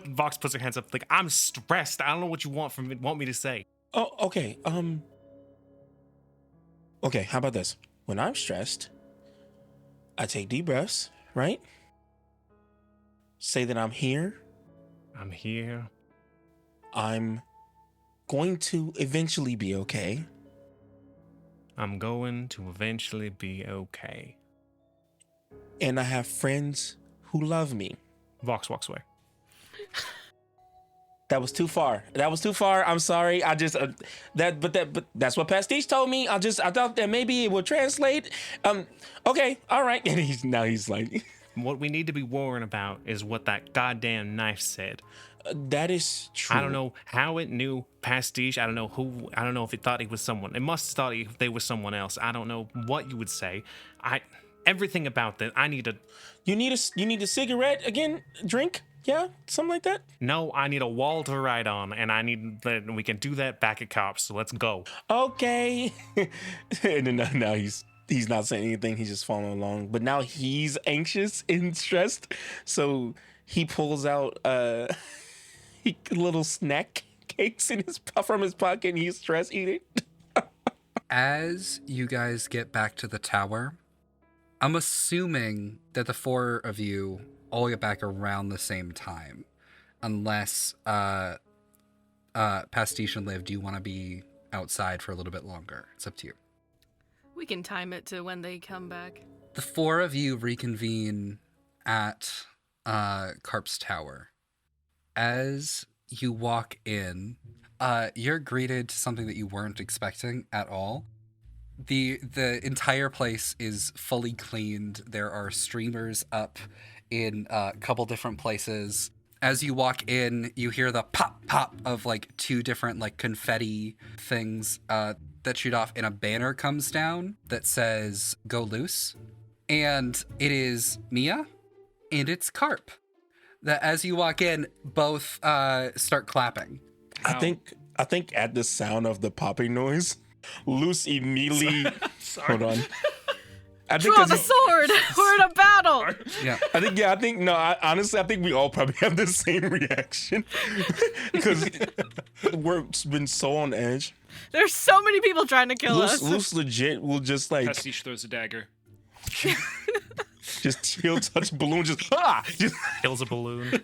Vox puts her hands up, like, I'm stressed. I don't know what you want me to say. Oh, okay. Okay, how about this? When I'm stressed, I take deep breaths, right? Say that I'm here. I'm here. I'm going to eventually be okay. I'm going to eventually be okay. And I have friends who love me. Vox walks away. That was too far. I'm sorry. I just but that's what Pastiche told me. I thought that maybe it would translate. Okay, all right. And he's like, what we need to be worrying about is what that goddamn knife said. That is true. I don't know how it knew Pastiche. I don't know if it thought he was someone. It must have thought they were someone else. I don't know what you would say. Everything about that. You need a cigarette again? Drink? Yeah, something like that. No, I need a wall to ride on, and we can do that back at cops. So let's go. Okay. And then now he's not saying anything. He's just following along. But now he's anxious and stressed, so he pulls out little snack cakes from his pocket, and he's stress eating. As you guys get back to the tower, I'm assuming that the 4 of you all get back around the same time, unless Pastiche and Liv, do you want to be outside for a little bit longer? It's up to you. We can time it to when they come back. The 4 of you reconvene at Carp's tower. As you walk in, you're greeted to something that you weren't expecting at all. The entire place is fully cleaned. There are streamers up in a couple different places. As you walk in, you hear the pop pop of like 2 different like confetti things. that shoot off, and a banner comes down that says "Go Luce," and it is Mia, and it's Carp. That as you walk in, both start clapping. I think at the sound of the popping noise, Luce immediately. Hold on. I think Draw the sword. We're in a battle. Yeah. Honestly, I think we all probably have the same reaction because we've been so on edge. There's so many people trying to kill us. Luce legit will just like Pastiche throws a dagger. just chill touch balloon, just Kills a balloon.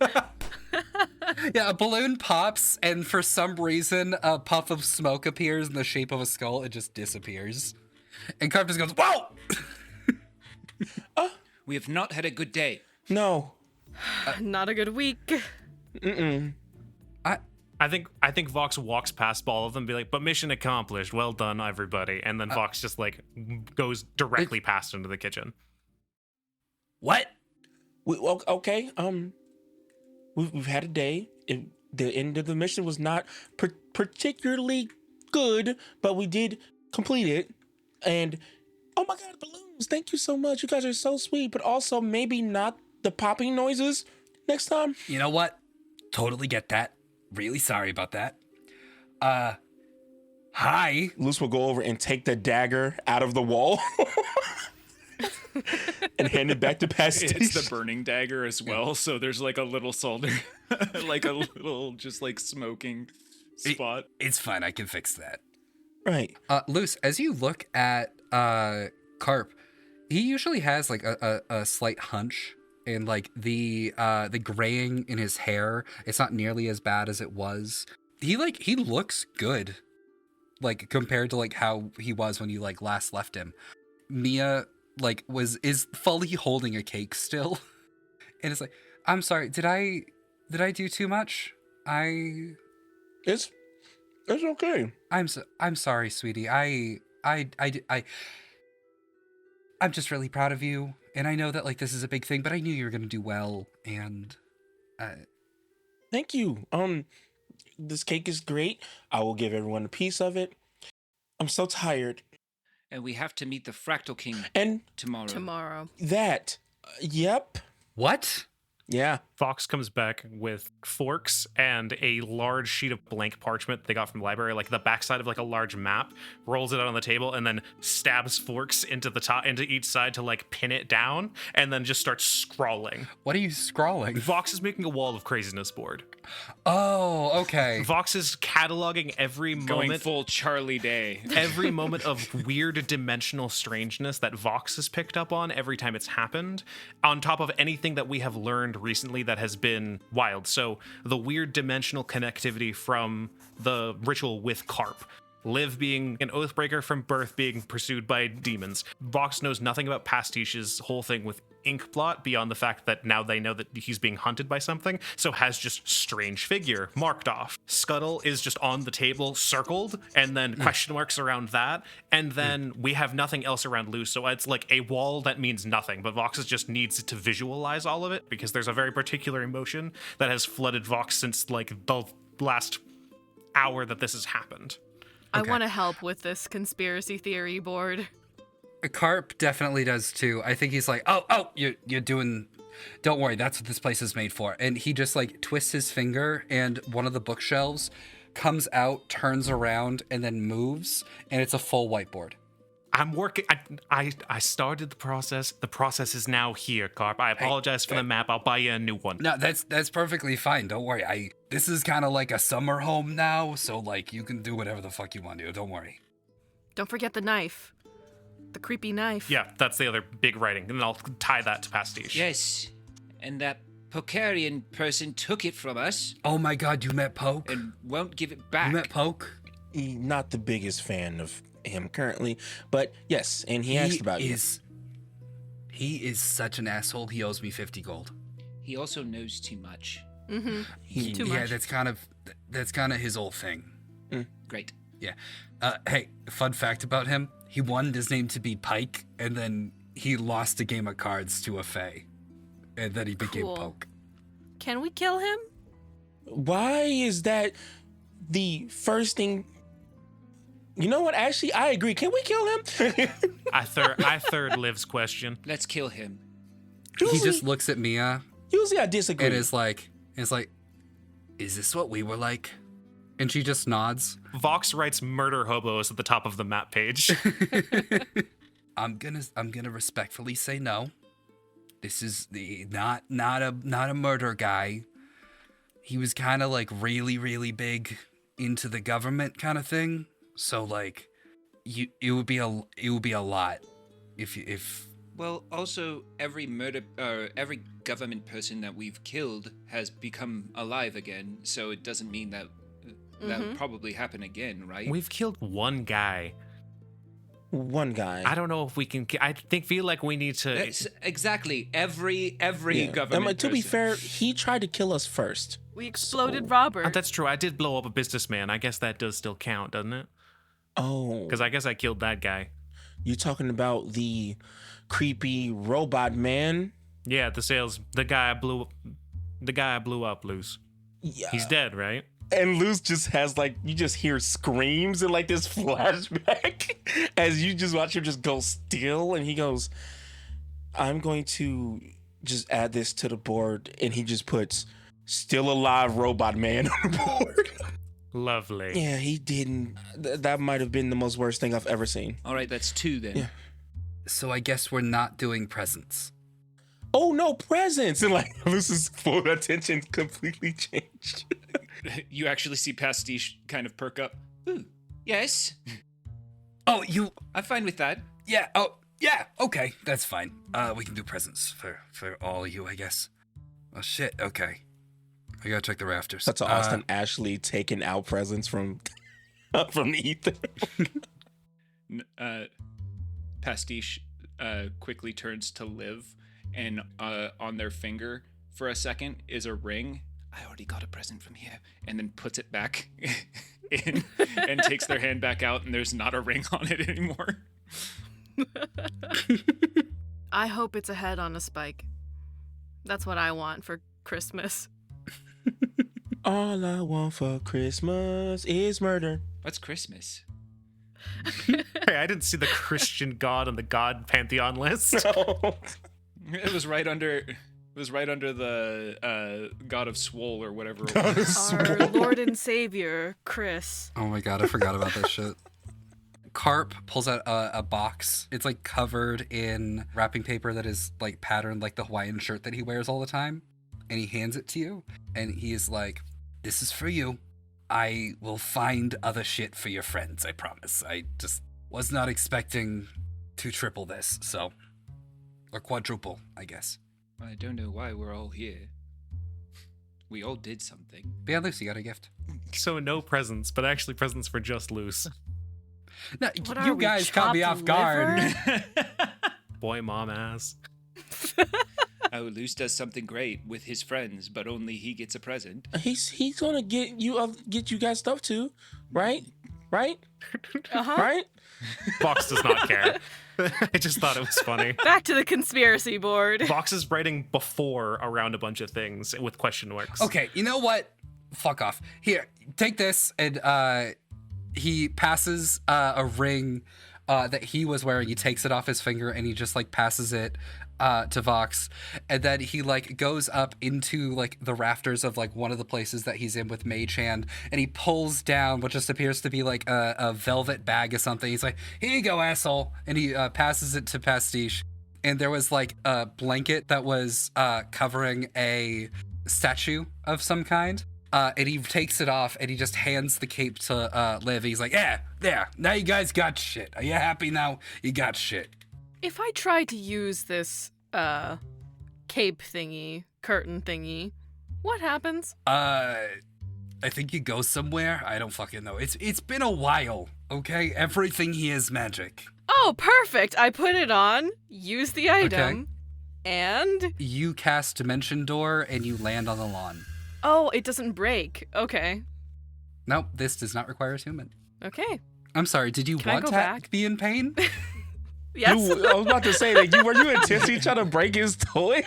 Yeah, a balloon pops, and for some reason, a puff of smoke appears in the shape of a skull. It just disappears. And Carp just goes, "Whoa!" We have not had a good day. no. Not a good week. I think Vox walks past all of them and be like, but mission accomplished. Well done, everybody. And then Vox just like goes directly past into the kitchen. What? Okay. We've had a day. The end of the mission was not particularly good, but we did complete it. And oh my God, balloons! Thank you so much. You guys are so sweet. But also maybe not the popping noises next time. You know what? Totally get that. Really sorry about that. Hi. Luce will go over and take the dagger out of the wall and hand it back to Pastiche. It's the burning dagger as well, so there's like a little solder, like a little just like smoking spot. It's fine. I can fix that. Right. Luce, as you look at Carp, he usually has like a slight hunch, and like the graying in his hair, it's not nearly as bad as it was. He looks good, like compared to like how he was when you like last left him. Mia like is fully holding a cake still, and it's like, I'm sorry, did I do too much? It's okay. I'm sorry, sweetie. I'm just really proud of you, and I know that like this is a big thing, but I knew you were gonna do well, and Thank you. This cake is great. I will give everyone a piece of it. I'm so tired. And we have to meet the Fractal King And tomorrow. that, yep. what? Yeah. Fox comes back with forks and a large sheet of blank parchment they got from the library, like the backside of like a large map, rolls it out on the table, and then stabs forks into each side to like pin it down, and then just starts scrawling. What are you scrawling? Vox is making a wall of craziness board. Oh, okay. Vox is cataloging every Going moment, full Charlie Day. every moment of weird dimensional strangeness that Vox has picked up on every time it's happened, on top of anything that we have learned recently that has been wild. So the weird dimensional connectivity from the ritual with Carp, Liv being an oathbreaker from birth, being pursued by demons. Vox knows nothing about Pastiche's whole thing with Inkblot beyond the fact that now they know that he's being hunted by something, so has just strange figure marked off. Scuttle is just on the table circled, and then question marks around that, and then we have nothing else around Luce, so it's like a wall that means nothing, but Vox just needs to visualize all of it because there's a very particular emotion that has flooded Vox since like the last hour that this has happened. I want to help with this conspiracy theory board. Carp definitely does too. I think he's like, oh, you're doing. Don't worry, that's what this place is made for. And he just like twists his finger, and one of the bookshelves comes out, turns around, and then moves, and it's a full whiteboard. I'm working. I started the process. The process is now here, Carp. I apologize for the map. I'll buy you a new one. No, that's perfectly fine. Don't worry. This is kind of like a summer home now, so like you can do whatever the fuck you want to do. Don't worry. Don't forget the knife. The creepy knife. Yeah, that's the other big writing, and then I'll tie that to Pastiche. Yes. And that Pokerian person took it from us Oh my God, you met Poke? and won't give it back. You met Poke? Not the biggest fan of him currently, but yes, and he asked about you. He is such an asshole. He owes me 50 gold. He also knows too much. Mm-hmm. Too Yeah, much. that's kind of his old thing. Great. Yeah. Hey, fun fact about him. He wanted his name to be Pike, and then he lost a game of cards to a Fae. And then he became Cool. Poke. Can we kill him? Why is that the first thing You know what? Actually, I agree. Can we kill him? I third Liv's question. Let's kill him. He just looks at Mia Usually I disagree. and is like, is this what we were like? And she just nods. Vox writes murder hobos at the top of the map page. I'm gonna respectfully say no. This is the not a murder guy. He was kind of like really, really big into the government kind of thing. So like, it would be a lot if. Well, also, every government person that we've killed has become alive again, so it doesn't mean that that would probably happen again, right? We've killed one guy. One guy. I don't know if we can. Feel like we need to. Exactly. Every government To be person. fair, he tried to kill us first. We exploded Robert. That's true. I did blow up a businessman. I guess that does still count, doesn't it? Oh. Because I guess I killed that guy. You talking about the creepy robot man? Yeah, the guy I blew up, Luce. Yeah. He's dead, right? And Luce just has like, you just hear screams and like this flashback as you just watch him just go still, and he goes, I'm going to just add this to the board, and he just puts still alive robot man on the board. Lovely. Yeah, he didn't. That might have been the most worst thing I've ever seen. All right, that's 2 then. Yeah. So I guess we're not doing presents. Oh no, presents! And like Luce's full attention completely changed. You actually see Pastiche kind of perk up. Ooh, yes, Oh, I'm fine with that. yeah. Oh, yeah. Okay, that's fine. We can do presents for all of you, I guess. Oh shit. Okay. I gotta check the rafters. That's Austin Ashley taking out presents from the ether. Pastiche quickly turns to Liv, and on their finger for a second is a ring. I already got a present from here, and then puts it back in and takes their hand back out, and there's not a ring on it anymore. I hope it's a head on a spike. That's what I want for Christmas. All I want for Christmas is murder. What's Christmas? Hey, I didn't see the Christian God on the God pantheon list. It was right under the God of Swole or whatever it was. Our Lord and Savior, Chris. Oh my god, I forgot about that shit. Carp pulls out a box. It's like covered in wrapping paper that is like patterned like the Hawaiian shirt that he wears all the time. And he hands it to you. And he is like, this is for you. I will find other shit for your friends, I promise. I just was not expecting to triple this, so. Or quadruple, I guess. I don't know why we're all here. We all did something. But yeah, Luce, you got a gift. So no presents, but actually presents for just Luce. No, What are you we, guys caught me chopped off guard. liver? Boy, mom ass. Oh, Luce does something great with his friends, but only he gets a present. He's gonna get you guys stuff too, right? Right? Uh-huh. Right? Vox does not care. I just thought it was funny. Back to the conspiracy board. Vox is writing before around a bunch of things with question marks. Okay, you know what? Fuck off. Here, take this. And he passes a ring that he was wearing. He takes it off his finger and he just like passes it to Vox. And then he like goes up into like the rafters of like one of the places that he's in with Mage Hand, and he pulls down what just appears to be like a velvet bag or something. He's like, here you go, asshole. And he passes it to Pastiche. And there was like a blanket that was covering a statue of some kind. And he takes it off and he just hands the cape to Liv. He's like, yeah, there. Now you guys got shit. Are you happy now? You got shit. If I try to use this cape thingy, curtain thingy, what happens? I think you go somewhere. I don't fucking know. It's been a while, okay? Everything here is magic. Oh, perfect. I put it on, use the item, and You cast Dimension Door and you land on the lawn. oh, it doesn't break. Okay. Nope, this does not require a human. Okay. I'm sorry, did you Can I want go to back? be in pain? Yes. I was about to say that were you intentionally trying to break his toy?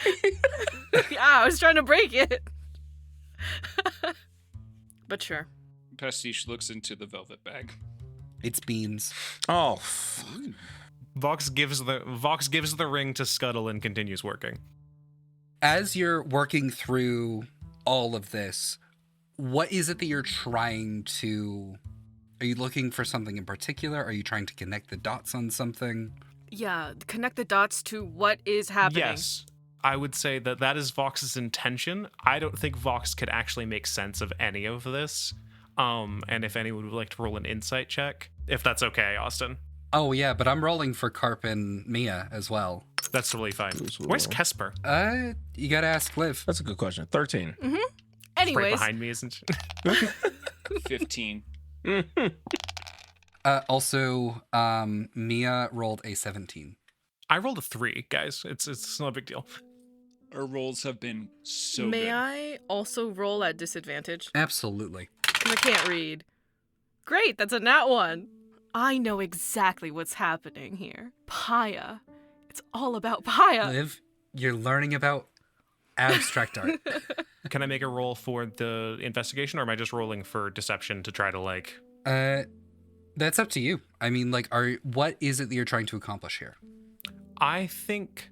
Yeah, I was trying to break it. But sure. Pastiche looks into the velvet bag. It's beans. Oh, Vox gives the ring to Scuttle and continues working. As you're working through all of this, what is it that you're trying to... Are you looking for something in particular? Are you trying to connect the dots on something? Yeah, connect the dots to what is happening. Yes. I would say that is Vox's intention. I don't think Vox could actually make sense of any of this. And if anyone would like to roll an insight check, if that's okay, Austin. Oh, yeah, but I'm rolling for Carp and Mia as well. That's totally fine. Luce will Where's roll. Kesper? You gotta ask Liv. that's a good question. 13. Right Anyways, behind me, isn't she? 15. Also, Mia rolled a 17. I rolled a 3, guys. It's not a big deal. Our rolls have been so may good. I also roll at disadvantage? Absolutely. Because I can't read. Great, that's a nat 1. I know exactly what's happening here. Paya. It's all about Paya. Liv, you're learning about abstract art. Can I make a roll for the investigation, or am I just rolling for deception to try to like... That's up to you. I mean, like, what is it that you're trying to accomplish here? I think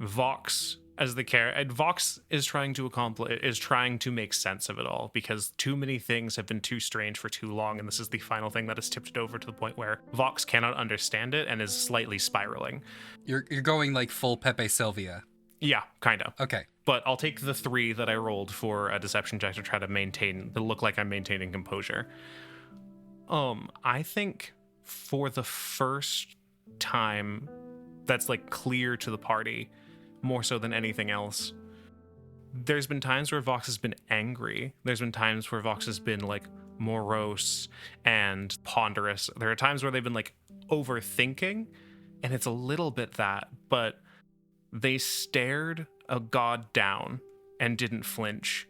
Vox as the character, Vox is trying to make sense of it all, because too many things have been too strange for too long, and this is the final thing that has tipped it over to the point where Vox cannot understand it and is slightly spiraling. You're going like full Pepe Sylvia. Yeah, kind of. Okay. But I'll take the 3 that I rolled for a deception check to try to look like I'm maintaining composure. I think for the first time that's like clear to the party, more so than anything else, there's been times where Vox has been angry. There's been times where Vox has been like morose and ponderous. There are times where they've been like overthinking, and it's a little bit that, but they stared a god down and didn't flinch.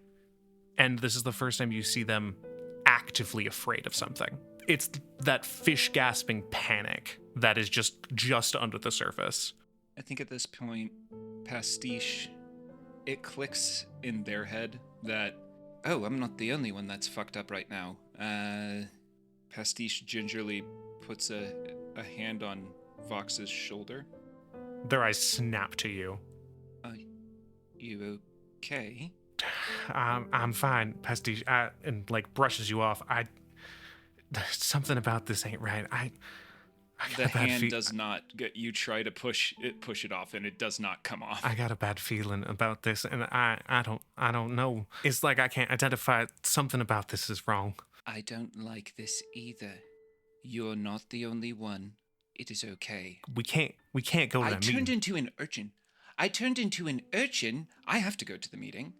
And this is the first time you see them actively afraid of something. It's that fish gasping panic that is just under the surface. I think at this point, Pastiche, it clicks in their head that, oh, I'm not the only one that's fucked up right now. Pastiche gingerly puts a hand on Vox's shoulder. Their eyes snap to you. You okay? I'm fine, Pastiche. And like brushes you off. Something about this ain't right. I got The a bad hand does not get, you try to push it off, and it does not come off. I got a bad feeling about this, and I don't know. It's like I can't identify it. Something about this is wrong. I don't like this either. You're not the only one. It is okay. We can't go to I that turned meeting. into an urchin. I have to go to the meeting,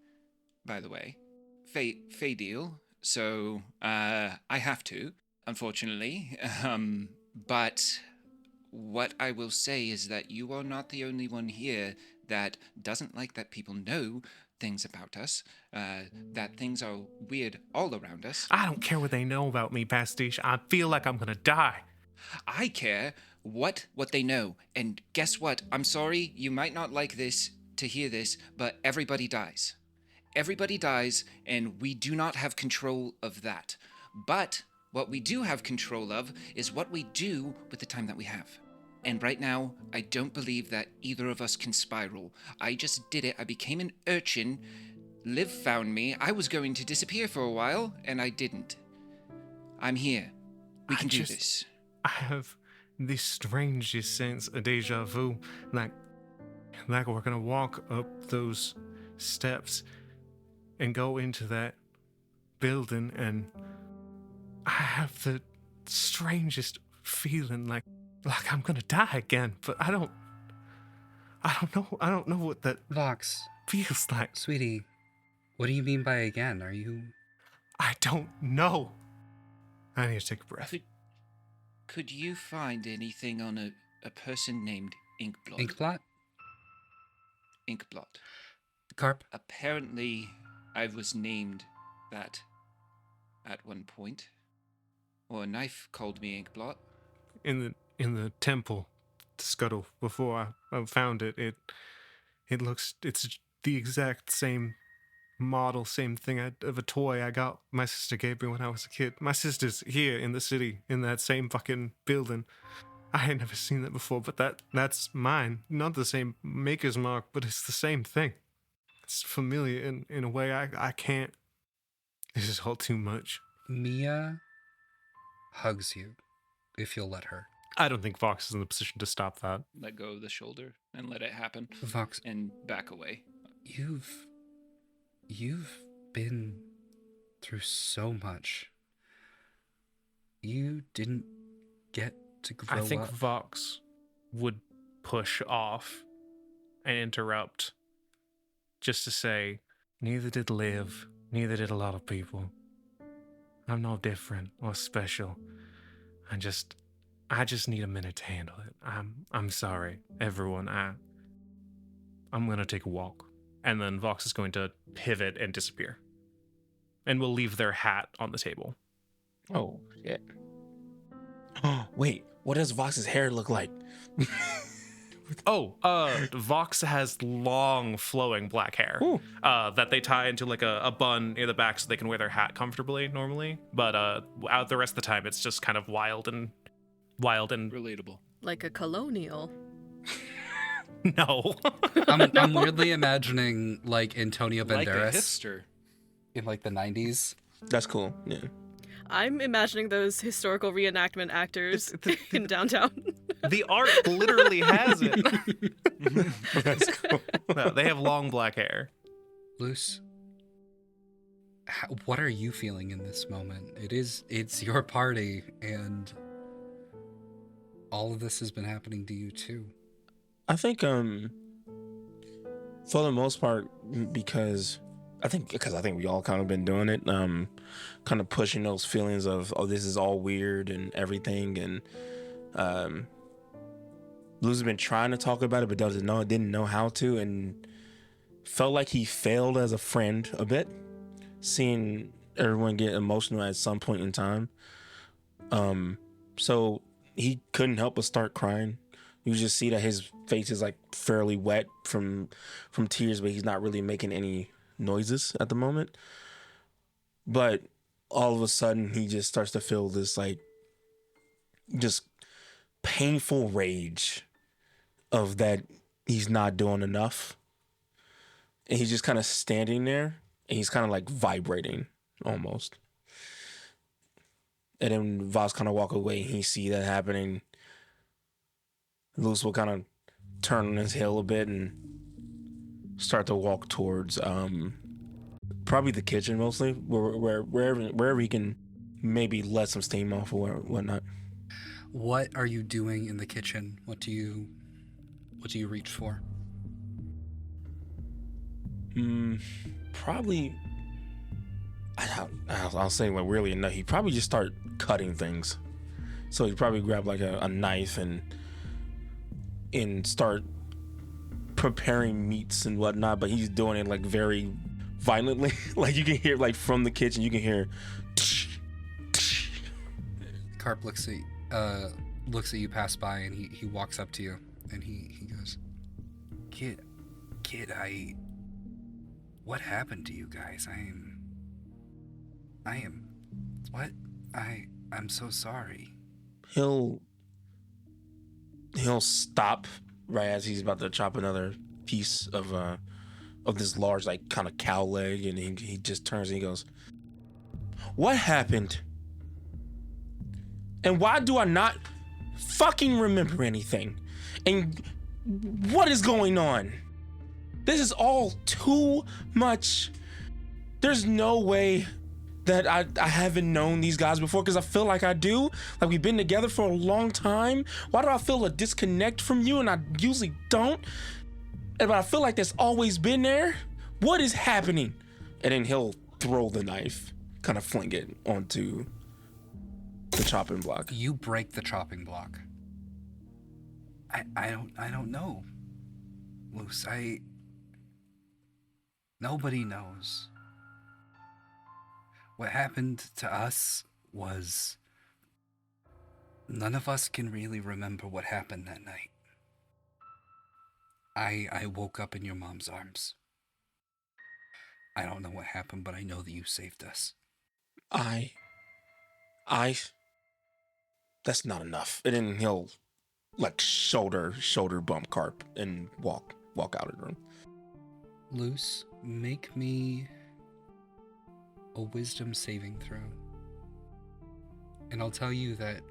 by the way. Fey deal. So, I have to, unfortunately. But what I will say is that you are not the only one here that doesn't like that people know things about us, that things are weird all around us. I don't care what they know about me, Pastiche. I feel like I'm gonna die. I care what they know. And guess what? I'm sorry, you might not like this to hear this, but everybody dies. Everybody dies, and we do not have control of that. But what we do have control of is what we do with the time that we have. And right now, I don't believe that either of us can spiral. I just did it. I became an urchin. Liv found me. I was going to disappear for a while, and I didn't. I'm here. We can do this. I have the strangest sense of deja vu, like we're gonna walk up those steps and go into that building, and I have the strangest feeling like I'm gonna die again, but I don't know what that Vox, feels like. sweetie, what do you mean by again? Are you... I don't know. I need to take a breath. Could you find anything on a person named Inkblot? Inkblot? Inkblot. Carp? Apparently, I was named that at one point. Or a knife called me Inkblot. In the temple, Scuttle, before I found it, it's the exact same model, same thing of a toy I got my sister gave me when I was a kid. My sister's here in the city, in that same fucking building. I had never seen that before, but that's mine. Not the same maker's mark, but it's the same thing. It's familiar in a way I can't. This is all too much. Mia hugs you, if you'll let her. I don't think Vox is in the position to stop that. Let go of the shoulder and let it happen. Vox, And back away. you've been through so much. You didn't get to grow I think up. Vox would push off and interrupt just to say, neither did Liv, neither did a lot of people. I'm no different or special. I just need a minute to handle it. I'm sorry, everyone. I'm gonna take a walk. And then Vox is going to pivot and disappear. And we'll leave their hat on the table. Oh, shit. Oh, wait. What does Vox's hair look like? Vox has long, flowing black hair that they tie into like a bun near the back so they can wear their hat comfortably normally. But out the rest of the time, it's just kind of wild and Relatable. Like a colonial. no. I'm weirdly imagining like Antonio Banderas Like a hipster. in like the 90s. That's cool. Yeah. I'm imagining those historical reenactment actors in downtown. The art literally has it. That's cool. No, they have long black hair. Luce, what are you feeling in this moment? It's your party, and all of this has been happening to you too. I think for the most part, because I think we all kind of been doing it, kind of pushing those feelings of, oh, this is all weird and everything, and Luce has been trying to talk about it but didn't know how to, and felt like he failed as a friend a bit, seeing everyone get emotional at some point in time. So he couldn't help but start crying. You just see that his face is like fairly wet from tears, but he's not really making any noises at the moment. But all of a sudden he just starts to feel this like just painful rage of that he's not doing enough. And he's just kind of standing there and he's kind of like vibrating almost. And then Vox kind of walk away and he see that happening. Luce will kind of turn on his heel a bit and start to walk towards probably the kitchen mostly, wherever he can maybe let some steam off or whatnot. What are you doing in the kitchen? What do you reach for? Probably. I'll say like weirdly enough, he probably just start cutting things. So he probably grab like a knife and start preparing meats and whatnot, but he's doing it like very violently. Like you can hear like from the kitchen, you can hear. Carp looks at you pass by, and he walks up to you, and he goes, Kid, what happened to you guys? I'm so sorry. He'll stop right as he's about to chop another piece of this large like kind of cow leg, and he just turns and he goes, "What happened? And why do I not fucking remember anything? And what is going on? This is all too much. There's no way that I haven't known these guys before, because I feel like I do. Like we've been together for a long time. Why do I feel a disconnect from you? And I usually don't. But I feel like that's always been there. What is happening?" And then he'll throw the knife, kind of fling it onto the chopping block. You break the chopping block. I don't know, Luce. Nobody knows. What happened to us was none of us can really remember what happened that night. I woke up in your mom's arms. I don't know what happened, but I know that you saved us. I, that's not enough. And then he'll like shoulder bump Carp and walk out of the room. Luce, make me a wisdom saving throw. And I'll tell you that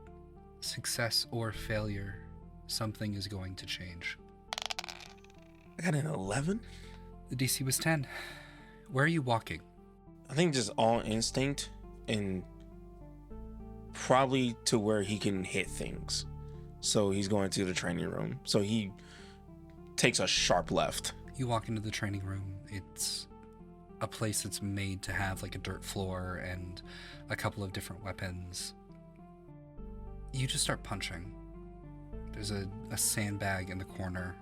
success or failure, something is going to change. I got an 11. The DC was 10. Where are you walking? I think just all instinct and probably to where he can hit things. So he's going to the training room. So he takes a sharp left. You walk into the training room. It's a place that's made to have like a dirt floor and a couple of different weapons. You just start punching. There's a sandbag in the corner.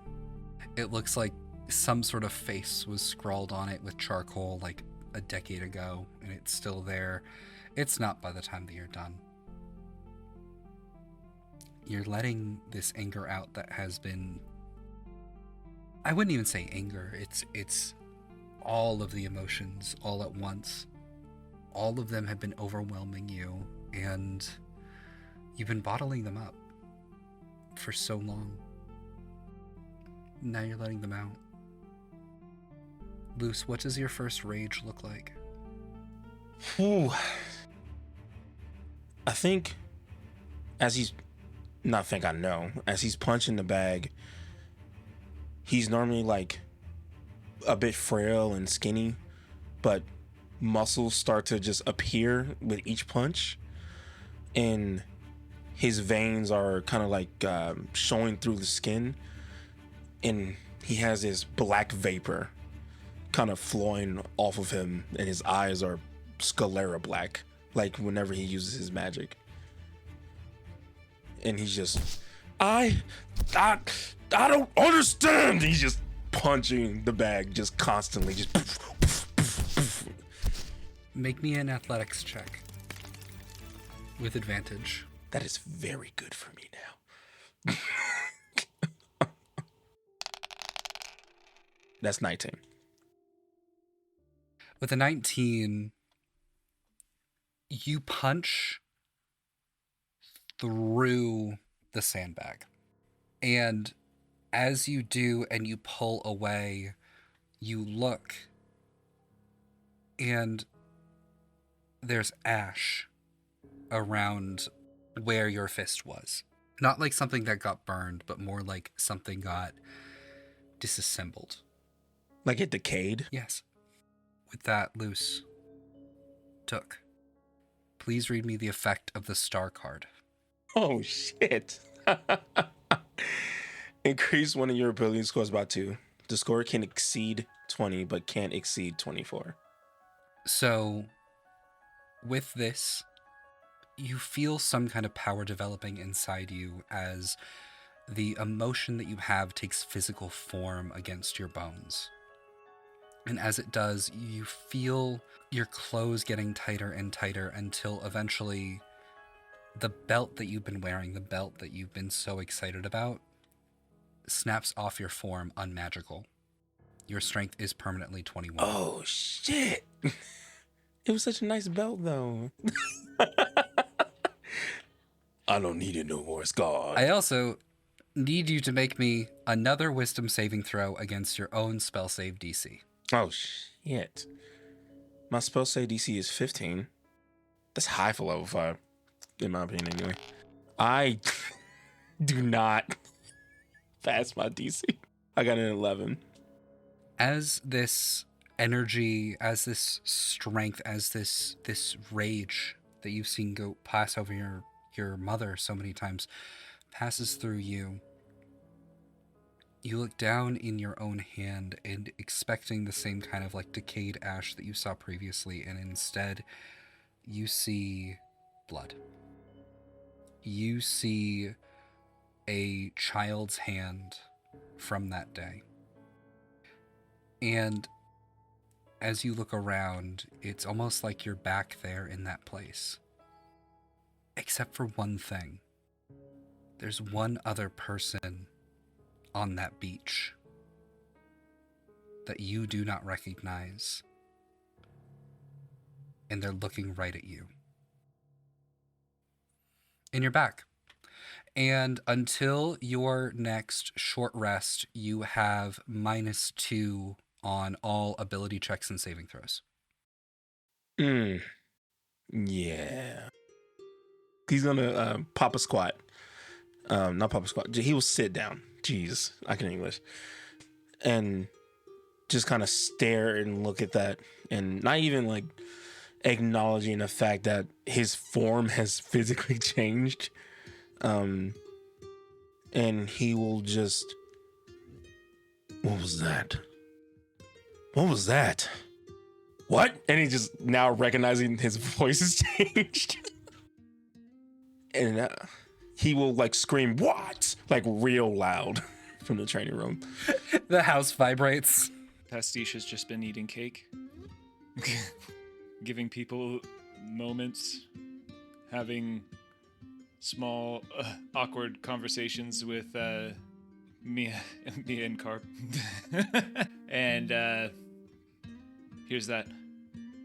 It looks like some sort of face was scrawled on it with charcoal like a decade ago, and it's still there. It's not by the time that you're done. You're letting this anger out that has been... I wouldn't even say anger. It's all of the emotions all at once. All of them have been overwhelming you, and you've been bottling them up for so long. Now you're letting them out. Luce, what does your first rage look like? Ooh. I think as he's... Not think I know. As he's punching the bag, he's normally like a bit frail and skinny, but muscles start to just appear with each punch, and his veins are kind of like showing through the skin, and he has this black vapor kind of flowing off of him, and his eyes are sclera black, like whenever he uses his magic. And he's just, I don't understand. He's just punching the bag just constantly, just. Make me an athletics check with advantage. That is very good for me now. That's 19. With a 19, you punch through the sandbag. And as you do and you pull away, you look and there's ash around where your fist was. Not like something that got burned, but more like something got disassembled. Like it decayed? Yes. With that, Luce, Took, please read me the effect of the star card. Oh, shit. Increase one of your ability scores by 2. The score can exceed 20, but can't exceed 24. So, with this, you feel some kind of power developing inside you as the emotion that you have takes physical form against your bones. And as it does, you feel your clothes getting tighter and tighter until eventually the belt that you've been wearing, the belt that you've been so excited about, snaps off your form unmagical. Your strength is permanently 21. Oh, shit. It was such a nice belt, though. I don't need it no more. It's gone. I also need you to make me another wisdom saving throw against your own spell save DC. Oh, shit. My spell save DC is 15. That's high for level 5. In my opinion, anyway. I do not pass my DC. I got an 11. As this energy, as this strength, as this rage that you've seen go pass over your mother so many times passes through you, you look down in your own hand and expecting the same kind of like decayed ash that you saw previously, and instead you see blood. You see a child's hand from that day. And as you look around, it's almost like you're back there in that place. Except for one thing. There's one other person on that beach that you do not recognize and they're looking right at you. And you're back. And until your next short rest, you have -2 on all ability checks and saving throws. Yeah. He's gonna pop a squat. Not pop a squat. He will sit down. Jeez, I can English. And just kind of stare and look at that, and not even like acknowledging the fact that his form has physically changed. And he will just, what was that? What was that? What? And he just, now recognizing his voice has changed. And he will like scream, "What?" like real loud from the training room. The house vibrates. Pastiche has just been eating cake, giving people moments, having small, awkward conversations with Mia and Carp. And here's that.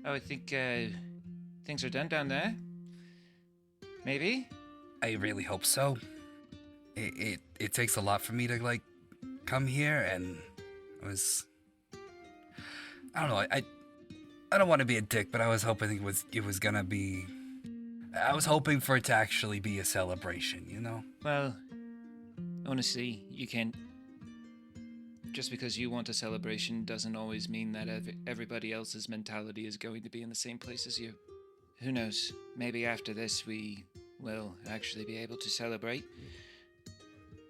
Oh, I think things are done down there. Maybe? I really hope so. It takes a lot for me to like come here, and I don't know. I don't want to be a dick, but I was hoping it was gonna be. I was hoping for it to actually be a celebration, you know? Well, honestly, you can't. Just because you want a celebration doesn't always mean that everybody else's mentality is going to be in the same place as you. Who knows? Maybe after this we will actually be able to celebrate.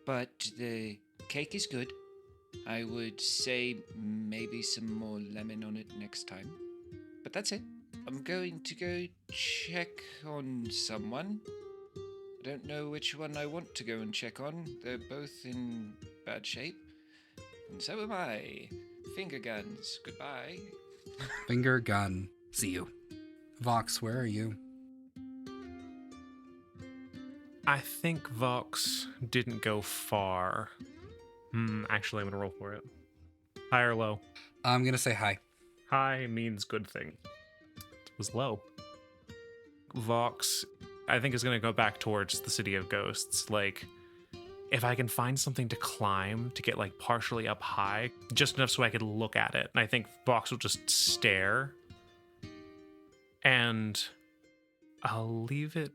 But the cake is good. I would say maybe some more lemon on it next time. But that's it. I'm going to go check on someone. I don't know which one I want to go and check on. They're both in bad shape. And so am I. Finger guns. Goodbye. Finger gun. See you. Vox, where are you? I think Vox didn't go far. Actually, I'm gonna roll for it. High or low? I'm gonna say hi. High means good thing. It was low. Vox, I think, is gonna go back towards the City of Ghosts. Like, if I can find something to climb to get like partially up high, just enough so I could look at it. And I think Vox will just stare. And I'll leave it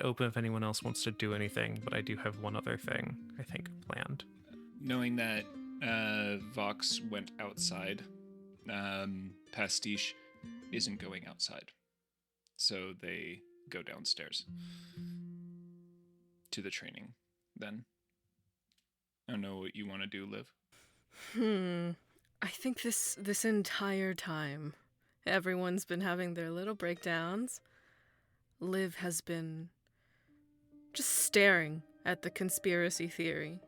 open if anyone else wants to do anything, but I do have one other thing I think planned. Knowing that Vox went outside, Pastiche isn't going outside. So they go downstairs to the training then. I don't know what you want to do, Liv. I think this entire time, everyone's been having their little breakdowns. Liv has been just staring at the conspiracy theory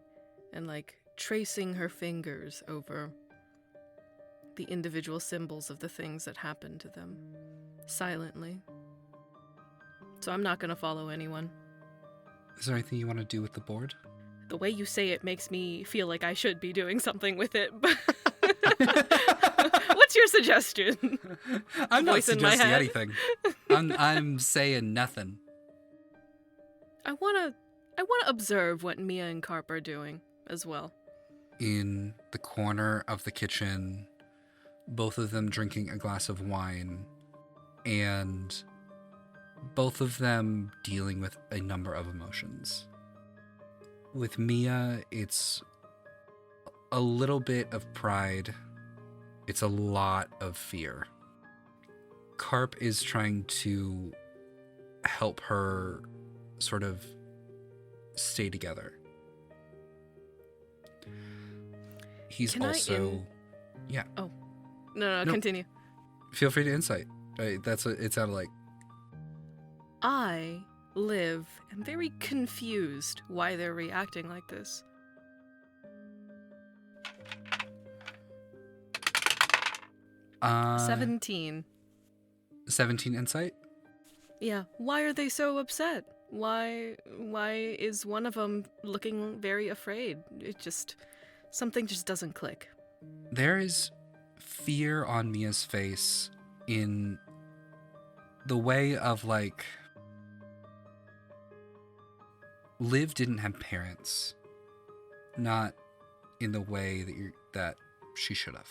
and like tracing her fingers over the individual symbols of the things that happened to them silently. So I'm not going to follow anyone. Is there anything you want to do with the board? The way you say it makes me feel like I should be doing something with it. But what's your suggestion? I'm not Voice in my suggesting head. anything. I'm saying nothing. I wanna observe what Mia and Carp are doing as well. In the corner of the kitchen, both of them drinking a glass of wine, and both of them dealing with a number of emotions. With Mia, it's a little bit of pride. It's a lot of fear. Carp is trying to help her sort of stay together. He's Can I also... Yeah. Oh. No, No. continue. Feel free to insight. Right, that's what it sounded like. I, Liv, am very confused why they're reacting like this. Uh, 17. 17 insight? Yeah, why are they so upset? Why is one of them looking very afraid? Something just doesn't click. There is fear on Mia's face in the way of like, Liv didn't have parents, not in the way that she should have,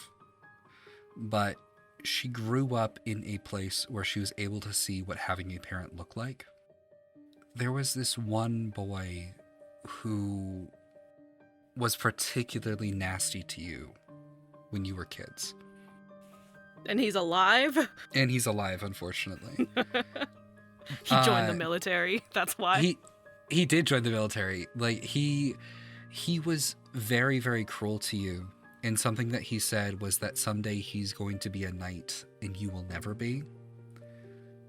but she grew up in a place where she was able to see what having a parent looked like. There was this one boy who was particularly nasty to you when you were kids. And he's alive? And he's alive, unfortunately. He joined the military. That's why. He did join the military. Like, he was very, very cruel to you. And something that he said was that someday he's going to be a knight and you will never be.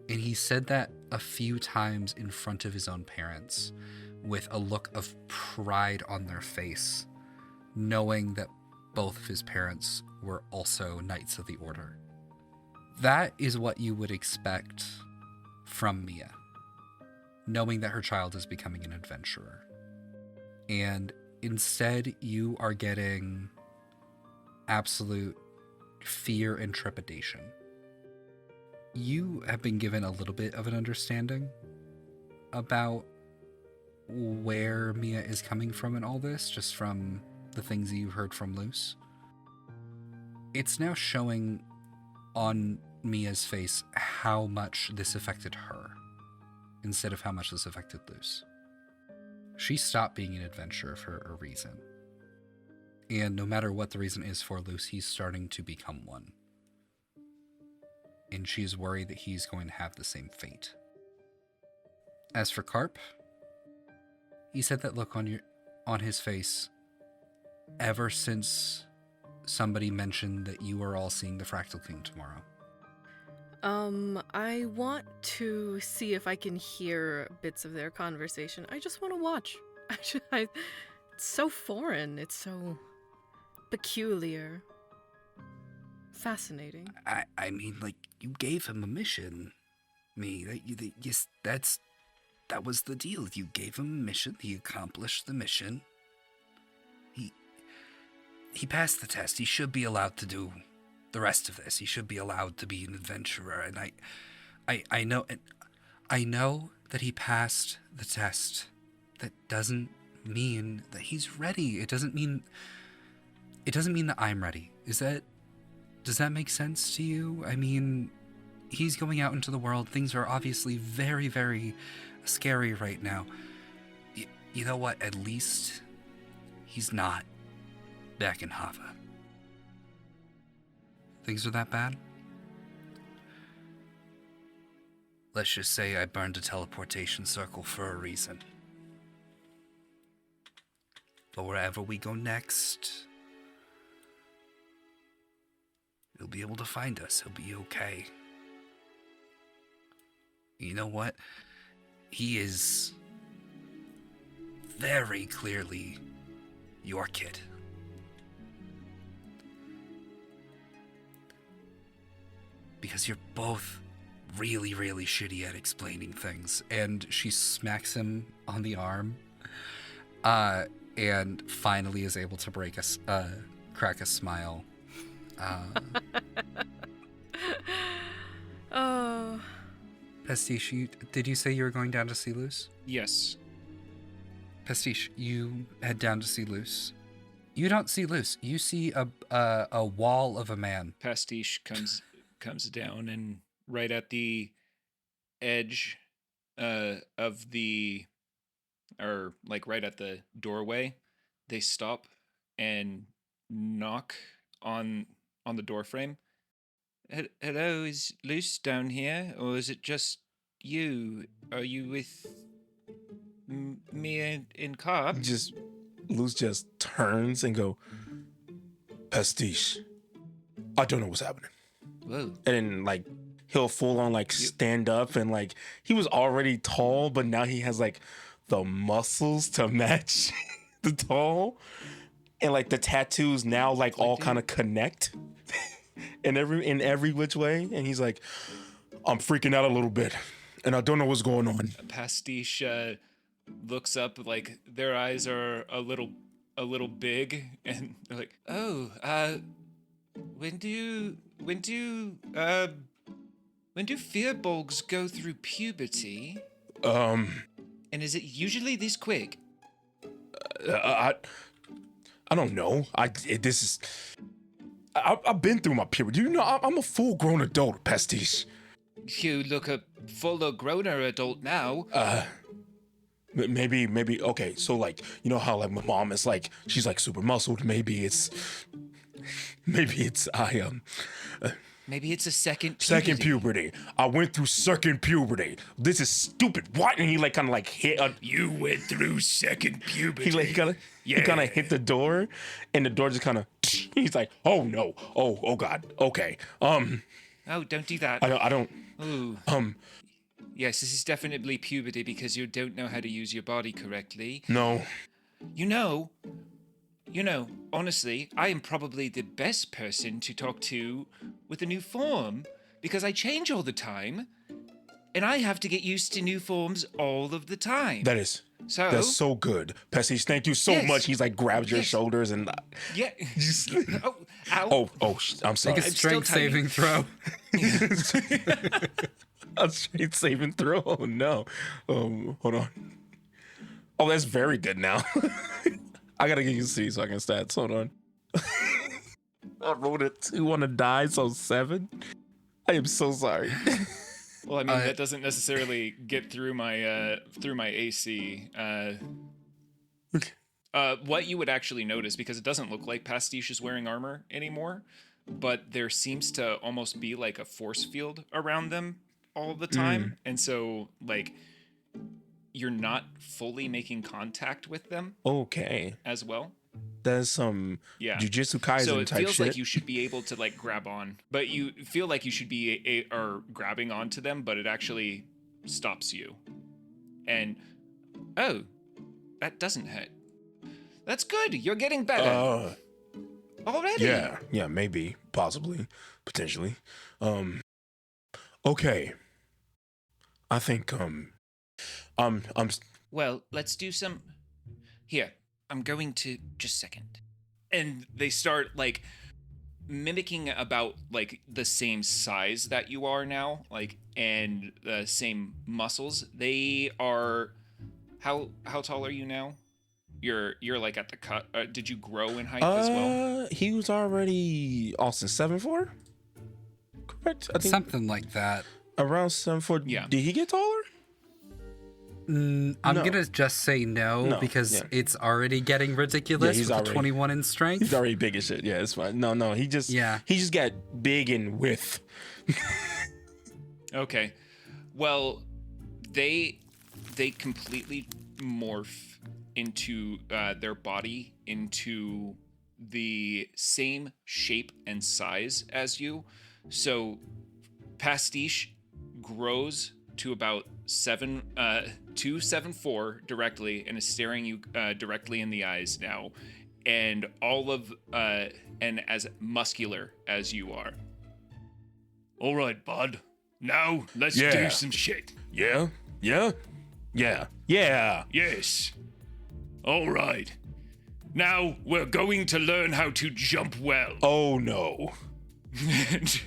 And he said that a few times in front of his own parents with a look of pride on their face, knowing that both of his parents were also Knights of the Order. That is what you would expect from Mia, knowing that her child is becoming an adventurer. And instead, you are getting absolute fear and trepidation. You have been given a little bit of an understanding about where Mia is coming from in all this, just from the things that you've heard from Luce. It's now showing on Mia's face how much this affected her, instead of how much this affected Luce. She stopped being an adventurer for a reason. And no matter what the reason is for Luce, he's starting to become one. And she's worried that he's going to have the same fate. As for Carp, he said that look on his face ever since somebody mentioned that you are all seeing the Fractal King tomorrow. I want to see if I can hear bits of their conversation. I just want to watch. It's so foreign. It's so peculiar. Fascinating. I mean, like, you gave him a mission. That was the deal. You gave him a mission. He accomplished the mission. He passed the test. He should be allowed to do the rest of this. He should be allowed to be an adventurer. And I know that he passed the test. That doesn't mean that he's ready. It doesn't mean that I'm ready. Does that make sense to you? I mean, he's going out into the world. Things are obviously very, very scary right now. You know what? At least he's not back in Hava. Things are that bad? Let's just say I burned a teleportation circle for a reason. But wherever we go next, he'll be able to find us. He'll be okay. You know what? He is very clearly your kid. Because you're both really, really shitty at explaining things. And she smacks him on the arm, and finally is able to crack a smile. Oh. Pastiche, did you say you were going down to see Luce? Yes. Pastiche, you head down to see Luce. You don't see Luce. You see a wall of a man. Pastiche comes down, and right at the edge of the, or like right at the doorway, they stop and knock on the door frame. Hello, is Luce down here, or is it just you? Are you with me and Carp? Luce just turns and go, Pastiche, I don't know what's happening. Whoa. And then, like, he'll full on, like, stand up, and, like, he was already tall, but now he has, like, the muscles to match the tall. And, like, the tattoos now, like, all kind of connect in every which way. And he's like, I'm freaking out a little bit, and I don't know what's going on. Pastiche looks up, like, their eyes are a little big, and they're like, oh, when do you When do fearbolgs go through puberty? Um, And is it usually this quick? I don't know. I've been through my puberty. You know, I'm a full-grown adult, Pastiche. You look a fuller growner adult now. Maybe. Okay, so like, you know how like my mom is like, she's like super muscled. Maybe it's Maybe it's a second puberty. second puberty. I went through second puberty. This is stupid. What? And he like kind of like hit. You went through second puberty. He like he kind of hit the door, and the door just kind of. He's like, oh no, oh god, okay. Oh, don't do that. I don't. Ooh. Yes, this is definitely puberty because you don't know how to use your body correctly. No. You know, honestly, I am probably the best person to talk to with a new form because I change all the time and I have to get used to new forms all of the time. That's so good. Pastiche, thank you so Yes. much. He's like grabs your Yes. shoulders and Yeah. Oh, ow. I'm sorry. Make a strength saving throw. A straight saving throw. Oh no. Hold on. Oh, that's very good now. I gotta get used to these fucking stats. Hold on. I rolled a 2 on a die, so 7. I am so sorry. Well, I mean, that doesn't necessarily get through my AC. What you would actually notice, because it doesn't look like Pastiche is wearing armor anymore, but there seems to almost be like a force field around them all the time, and so like you're not fully making contact with them Okay. as well. That's some Yeah. Jujutsu Kaisen So it type feels shit. like you should be able to like grab on, but you feel like you should be grabbing onto them, but it actually stops you. And oh, that doesn't hurt. That's good. You're getting better already. Yeah, maybe, possibly, potentially. Okay. I think Well, let's do some. Here, I'm going to just a second. And they start like mimicking about like the same size that you are now, like, and the same muscles. They are. How tall are you now? You're like at the cut. Did you grow in height as well? he was already Austin 7'4", correct? I think Something like that. around 7'4". Yeah. Did he get taller? I'm No. gonna just say no, because yeah. it's already getting ridiculous he's with already- the 21 in strength. He's already big as shit. Yeah, it's fine. No, he just got big in width. Okay. Well, they completely morph into their body into the same shape and size as you. So Pastiche grows to about 274 directly and is staring you directly in the eyes now, and and as muscular as you are. All right, bud. Now let's do some shit. Yeah. Yes. All right. Now we're going to learn how to jump well. Oh no. And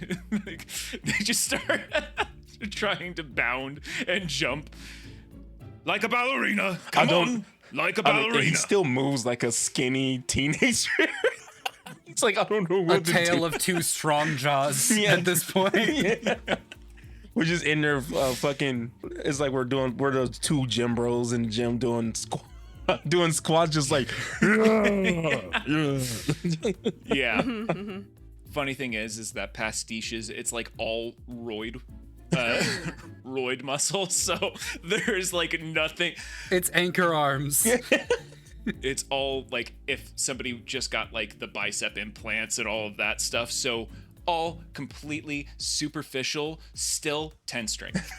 like, they just start trying to bound and jump like a ballerina. Come on, like a ballerina. He still moves like a skinny teenager. It's like, I don't know what A to tale do. of two strong jaws Yeah. at this point. We're just in there fucking. It's like we're those two gym bros in the gym doing squats, just like. Yeah. Funny thing is that Pastiches, it's like all roid muscle, so there's like nothing. It's anchor arms. It's all like if somebody just got like the bicep implants and all of that stuff, so all completely superficial, still 10 strength.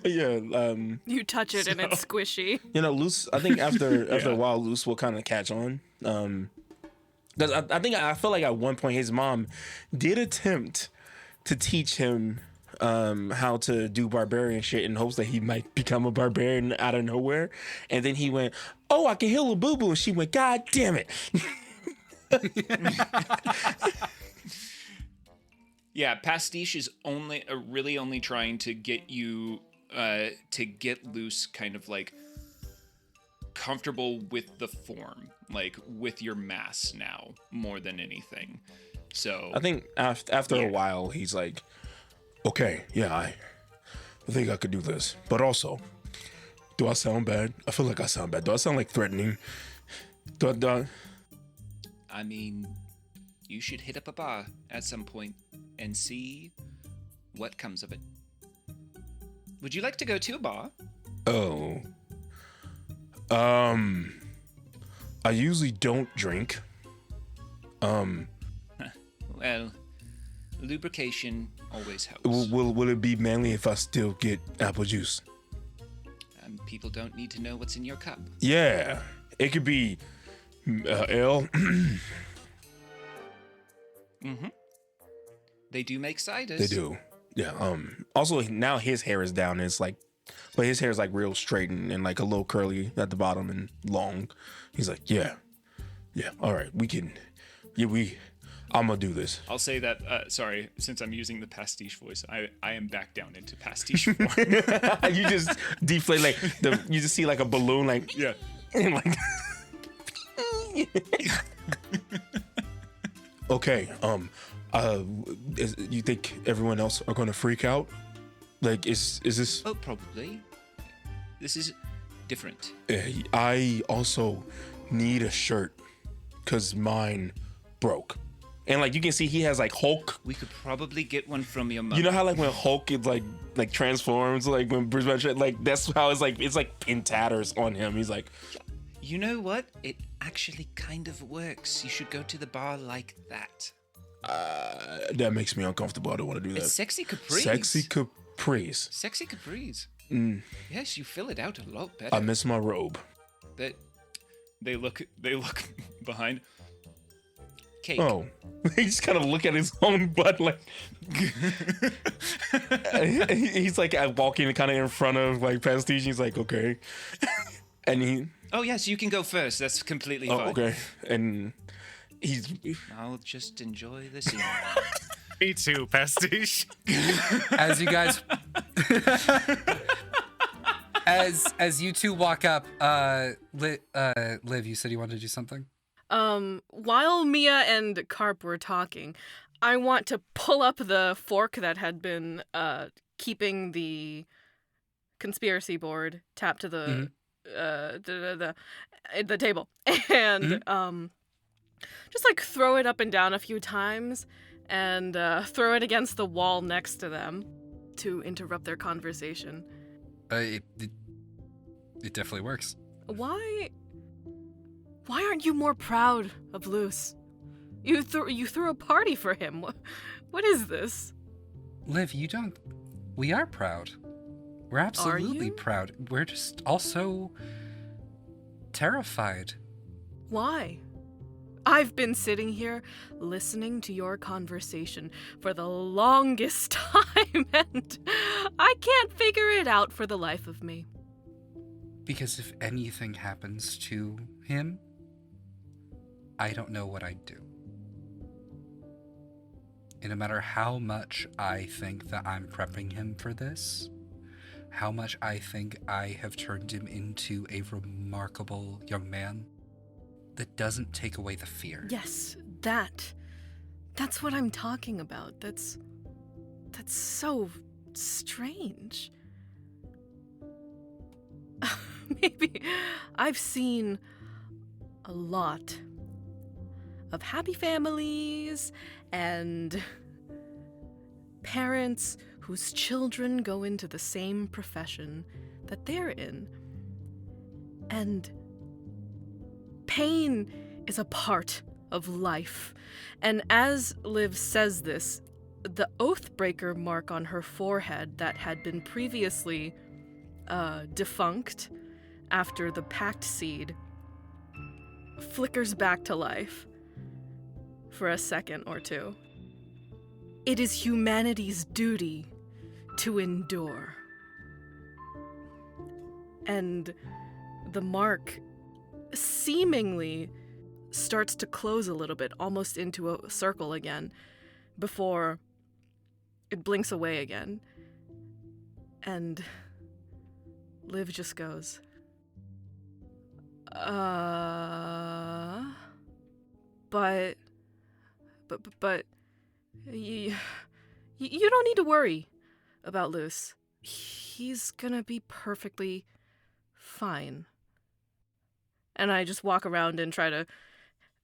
Yeah. You touch it and it's squishy. You know, Luce. I think after a while, Luce will kind of catch on. Because I feel like at one point his mom did attempt to teach him how to do barbarian shit in hopes that he might become a barbarian out of nowhere. And then he went, "Oh, I can heal a boo boo," and she went, "God damn it." Yeah, Pastiche is really only trying to get you to get Luce kind of like comfortable with the form, like with your mass now more than anything. So I think after a while, he's like, okay, yeah, I think I could do this. But also, do I sound bad? I feel like I sound bad. Do I sound like threatening? I mean, you should hit up a bar at some point and see what comes of it. Would you like to go to a bar? Oh. I usually don't drink. Well, lubrication always helps. Will it be mainly if I still get apple juice? People don't need to know what's in your cup. Yeah, it could be ale. Mm-hmm. They do make ciders. They do. Yeah. Also, now his hair is down. And it's like, but his hair is like real straight and like a little curly at the bottom and long. He's like, yeah. All right, we can. Yeah, I'm gonna do this. I'll say that. Sorry, since I'm using the Pastiche voice, I am back down into Pastiche form. You just deflate like you just see like a balloon like Yeah. and like. Okay. You think everyone else are gonna freak out? Like, is this? Oh, probably. This is different. I also need a shirt because mine broke. And like you can see, he has like Hulk. We could probably get one from your mother. You know how like when Hulk is like transforms, like when Bruce Banner, like that's how it's like in tatters on him. He's like, you know what? It actually kind of works. You should go to the bar like that. that makes me uncomfortable. I don't want to do that. It's sexy capris. Sexy capris. Sexy capris. Mm, Yes, you fill it out a lot better. I miss my robe. They look behind. Cake. Oh, he just kind of look at his own butt like he's like walking kind of in front of like Pastiche. He's like, okay, and he. Oh yes, you can go first. That's completely Oh, fine. okay, and he's. I'll just enjoy the scene. Me too, Pastiche. As you guys, as you two walk up, Liv, you said you wanted to do something. While Mia and Carp were talking, I want to pull up the fork that had been keeping the conspiracy board tapped to the the table, and just like throw it up and down a few times, and throw it against the wall next to them to interrupt their conversation. It definitely works. Why aren't you more proud of Luce? You threw a party for him. What is this? Liv, we are proud. We're absolutely you? proud. We're just also terrified. Why? I've been sitting here listening to your conversation for the longest time, and I can't figure it out for the life of me. Because if anything happens to him, I don't know what I'd do. And no matter how much I think that I'm prepping him for this, how much I think I have turned him into a remarkable young man, that doesn't take away the fear. Yes, that's what I'm talking about. That's so strange. Maybe I've seen a lot of happy families and parents whose children go into the same profession that they're in. And pain is a part of life. And as Liv says this, the Oathbreaker mark on her forehead that had been previously defunct after the Pact Seed flickers back to life for a second or two. It is humanity's duty to endure. And the mark seemingly starts to close a little bit, almost into a circle again, before it blinks away again. And Liv just goes, but you don't need to worry about Luce. He's gonna be perfectly fine. And I just walk around and try to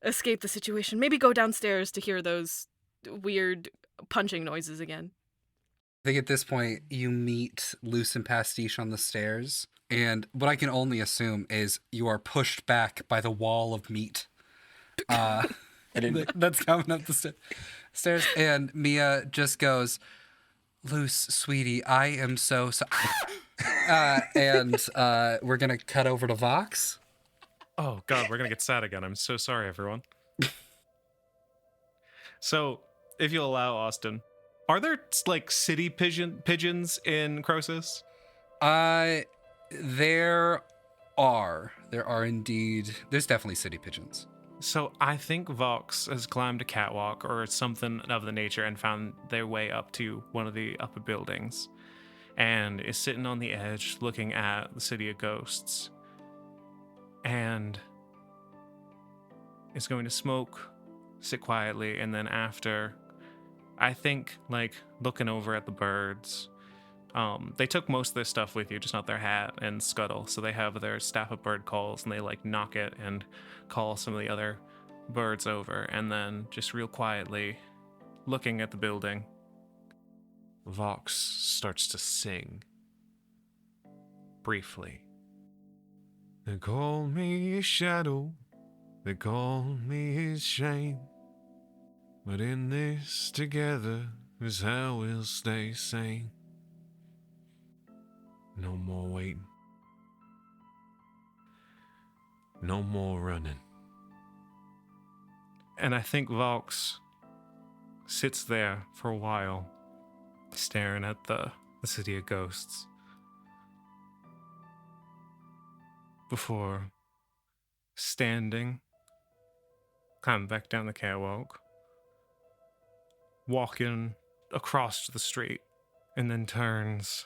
escape the situation. Maybe go downstairs to hear those weird punching noises again. I think at this point you meet Luce and Pastiche on the stairs, and what I can only assume is you are pushed back by the wall of meat that's coming up the stairs. And Mia just goes, "Luce, sweetie, I am so and we're gonna cut over to Vox. Oh God, we're gonna get sad again. I'm so sorry, everyone. So, if you'll allow, Austin, are there like city pigeons in Croesus? There are indeed. There's definitely city pigeons. So I think Vox has climbed a catwalk or something of the nature and found their way up to one of the upper buildings, and is sitting on the edge looking at the city of ghosts, and is going to smoke, sit quietly, and then after, I think, like, looking over at the birds. They took most of their stuff with you, just not their hat and scuttle. So they have their staff of bird calls, and they like knock it and call some of the other birds over. And then just real quietly, looking at the building, Vox starts to sing. Briefly. They call me his shadow, they call me his shame. But in this together is how we'll stay sane. No more waiting. No more running. And I think Vox sits there for a while, staring at the city of ghosts, before standing, climbing back down the catwalk, walking across the street, and then turns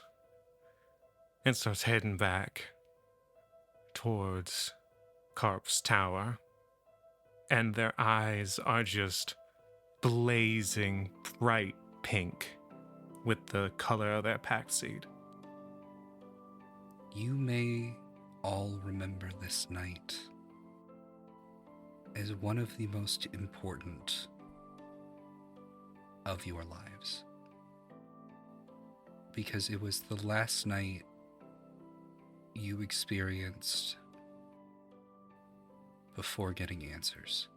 and starts heading back towards Carp's tower. And their eyes are just blazing bright pink with the color of their pact seed. You may all remember this night as one of the most important of your lives, because it was the last night you experienced before getting answers.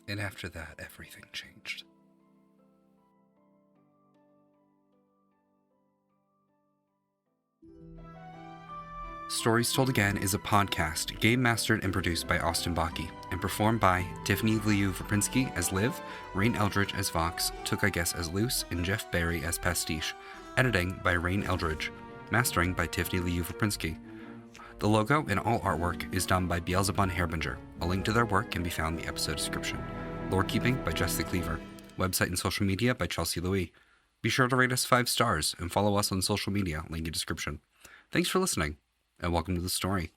And after that, everything changed. Stories Told Again is a podcast game mastered and produced by Austin Bakke and performed by Tiffany Veprinski as Liv, Rayne Eldridge as Vox, Took I Guess as Luce, and Jeff Barry as Pastiche. Editing by Rayne Eldridge. Mastering by Tiffany Veprinski. The logo and all artwork is done by Beelzebub Hairbinger. A link to their work can be found in the episode description. Lore keeping by Jess the Cleaver. Website and social media by Chelsea Louis. Be sure to rate us 5 stars and follow us on social media, link in description. Thanks for listening, and welcome to the story.